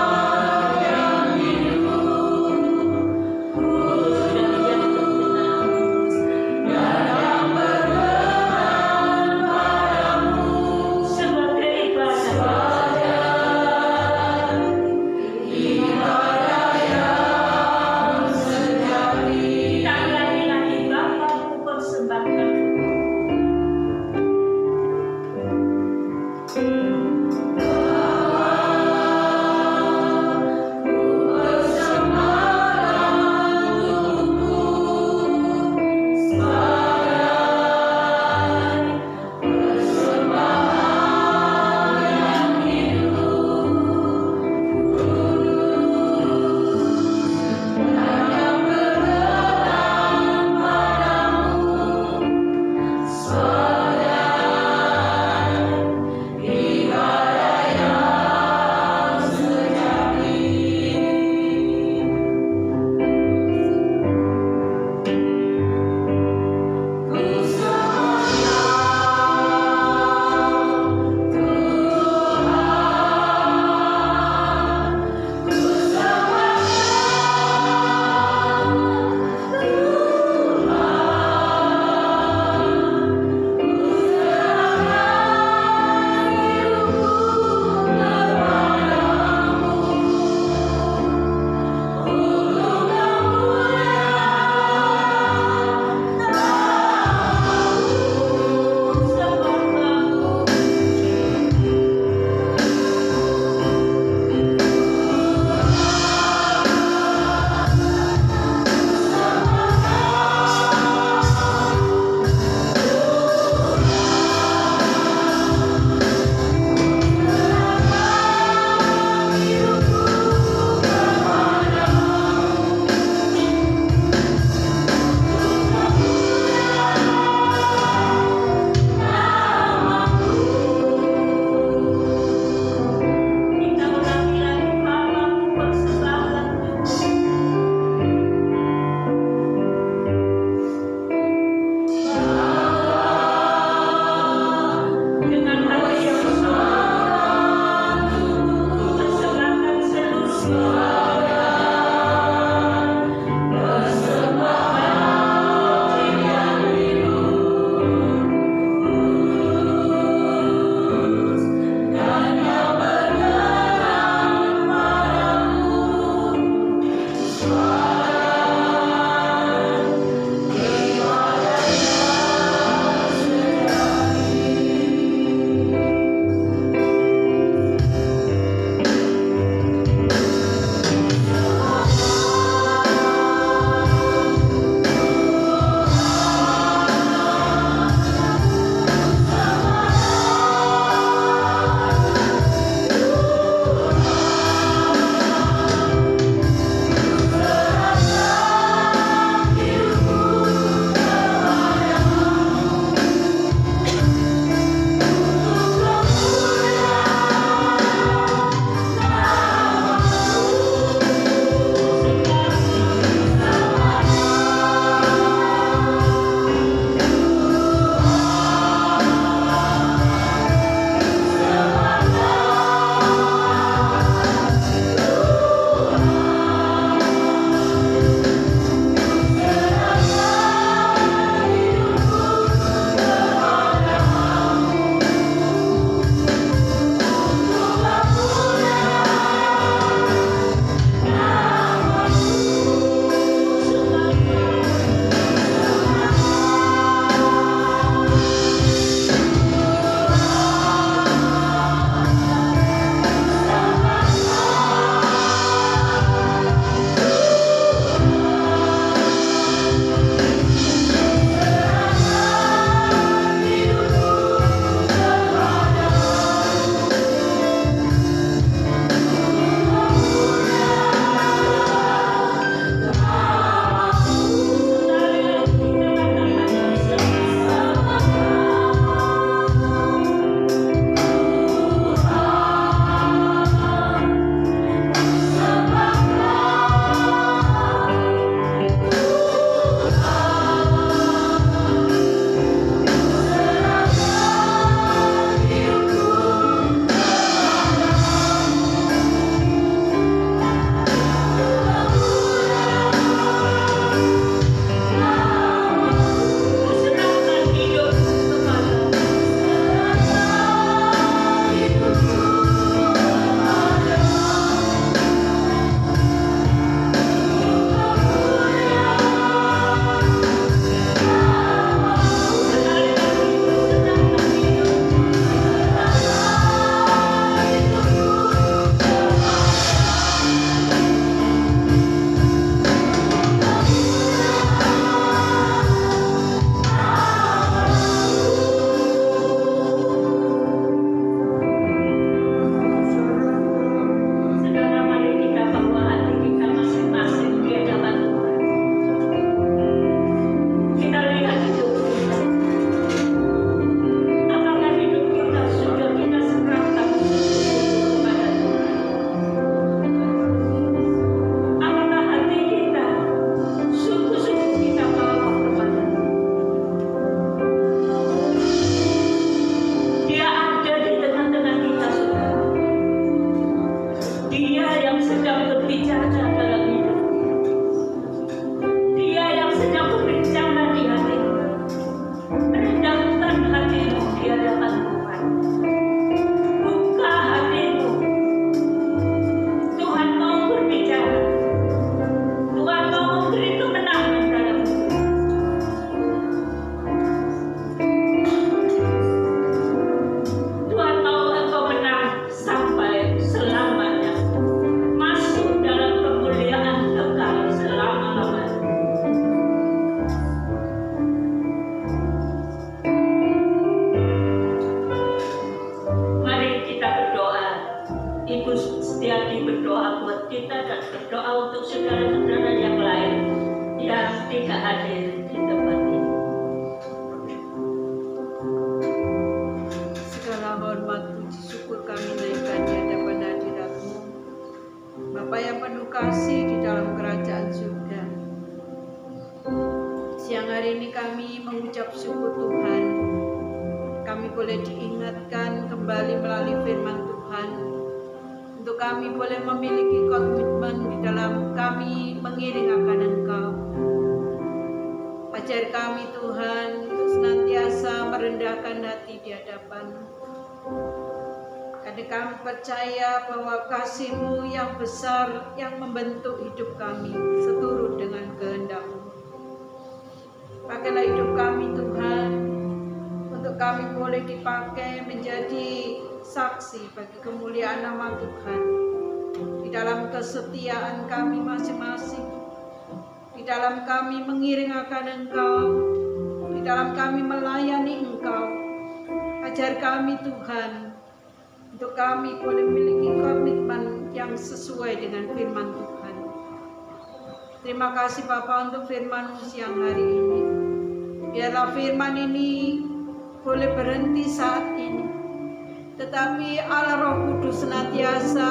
Ibu Setiadi berdoa buat kita dan berdoa untuk saudara-saudara yang lain yang tidak hadir di tempat ini. Segala hormat, puji syukur kami naikkan di hadapan hadirat-Mu, Bapa yang penuh kasih di dalam kerajaan surga. Siang hari ini kami mengucap syukur Tuhan, kami boleh diingatkan kembali melalui firman Tuhan, untuk kami boleh memiliki komitmen di dalam kami mengiring akan Engkau. Ajar kami Tuhan untuk senantiasa merendahkan hati di hadapan-Mu. Karena kami percaya bahwa kasih-Mu yang besar yang membentuk hidup kami seturut dengan kehendak-Mu. Pakailah hidup kami Tuhan, untuk kami boleh dipakai menjadi saksi bagi kemuliaan nama Tuhan di dalam kesetiaan kami masing-masing, di dalam kami mengiring akan Engkau, di dalam kami melayani Engkau. Ajar kami Tuhan, untuk kami boleh memiliki komitmen yang sesuai dengan firman Tuhan. Terima kasih Bapa untuk firman-Mu siang hari ini. Biarlah firman ini boleh berhenti saat ini, tetapi Allah Roh Kudus senantiasa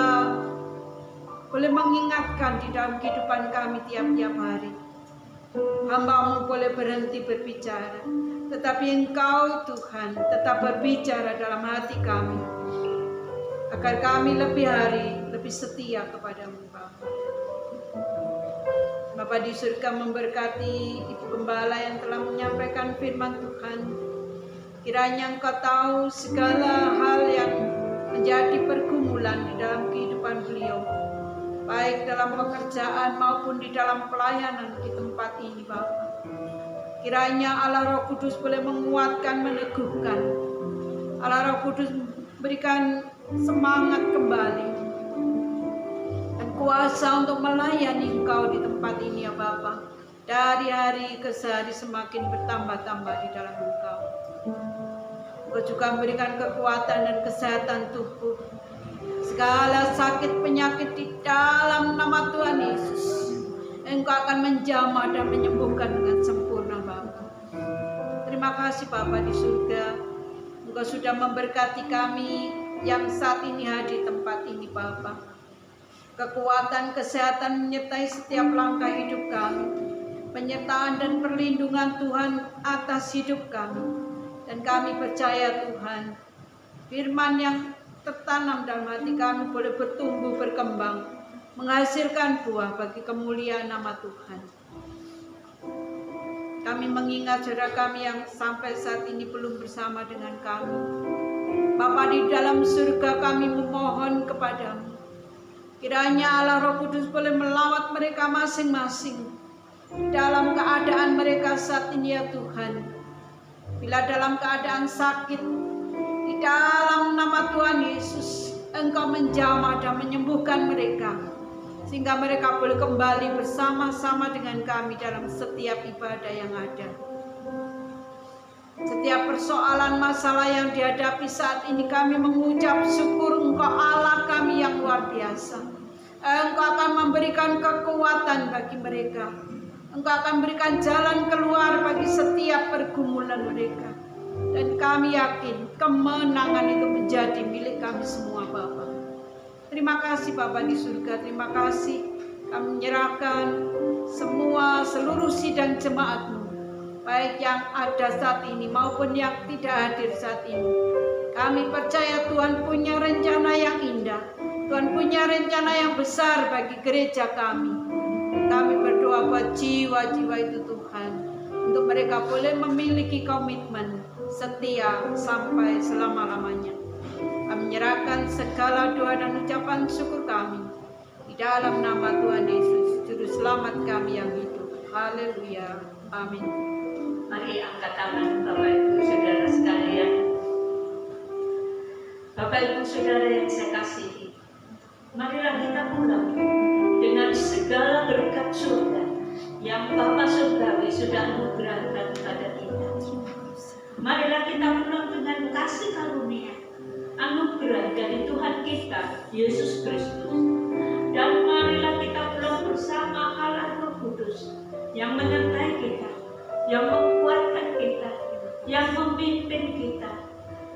boleh mengingatkan di dalam kehidupan kami tiap-tiap hari. Hamba-Mu boleh berhenti berbicara, tetapi Engkau Tuhan tetap berbicara dalam hati kami, agar kami lebih hari lebih setia kepada-Mu Bapa. Bapa di surga memberkati Ibu Gembala yang telah menyampaikan firman Tuhan. Kiranya Engkau tahu segala hal yang menjadi pergumulan di dalam kehidupan beliau, baik dalam pekerjaan maupun di dalam pelayanan di tempat ini Bapa. Kiranya Allah Roh Kudus boleh menguatkan, meneguhkan. Allah Roh Kudus berikan semangat kembali dan kuasa untuk melayani Engkau di tempat ini ya Bapa. Dari hari ke hari semakin bertambah-tambah di dalam Engkau. Engkau juga memberikan kekuatan dan kesehatan tubuh. Segala sakit penyakit di dalam nama Tuhan Yesus, Engkau akan menjamah dan menyembuhkan dengan sempurna Bapa. Terima kasih Bapa di surga, Engkau sudah memberkati kami yang saat ini hadir di tempat ini Bapa. Kekuatan, kesehatan menyertai setiap langkah hidup kami. Penyertaan dan perlindungan Tuhan atas hidup kami. Dan kami percaya Tuhan, firman yang tertanam dalam hati kami boleh bertumbuh, berkembang, menghasilkan buah bagi kemuliaan nama Tuhan. Kami mengingat saudara kami yang sampai saat ini belum bersama dengan kami. Bapa di dalam surga, kami memohon kepadamu, kiranya Allah Roh Kudus boleh melawat mereka masing-masing di dalam keadaan mereka saat ini ya Tuhan. Bila dalam keadaan sakit, di dalam nama Tuhan Yesus, Engkau menjamah dan menyembuhkan mereka, sehingga mereka boleh kembali bersama-sama dengan kami dalam setiap ibadah yang ada. Setiap persoalan masalah yang dihadapi saat ini, kami mengucap syukur Engkau Allah kami yang luar biasa. Engkau akan memberikan kekuatan bagi mereka. Engkau akan berikan jalan keluar bagi setiap pergumulan mereka. Dan kami yakin kemenangan itu menjadi milik kami semua Bapa. Terima kasih Bapa di surga, terima kasih. Kami menyerahkan semua seluruh sidang jemaat-Mu, baik yang ada saat ini maupun yang tidak hadir saat ini. Kami percaya Tuhan punya rencana yang indah. Tuhan punya rencana yang besar bagi gereja kami. Kami berdoa buat jiwa-jiwa itu Tuhan, untuk mereka boleh memiliki komitmen setia sampai selama-lamanya. Kami menyerahkan segala doa dan ucapan syukur kami di dalam nama Tuhan Yesus, Juru Selamat kami yang hidup. Haleluya. Amin. Mari angkat tangan Bapak Ibu Saudara sekalian. Bapak Ibu Saudara yang saya kasihi, marilah kita pulang dengan segala berkat surga yang Bapa Surgawi sudah anugerahkan kepada kita. Marilah kita pulang dengan kasih karunia anugerah dari Tuhan kita, Yesus Kristus. Dan marilah kita pulang bersama Allah Roh Kudus yang menyertai kita, yang menguatkan kita, yang memimpin kita,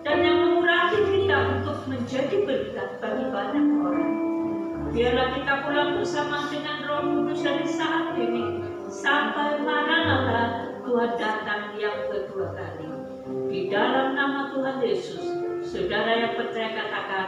dan yang mengurapi kita untuk menjadi berkat bagi banyak orang. Biarlah kita pulang bersama dengan Roh Kudus dari saat ini sampai Maranatha, Tuhan datang yang kedua kali. Di dalam nama Tuhan Yesus, saudara yang percaya katakan,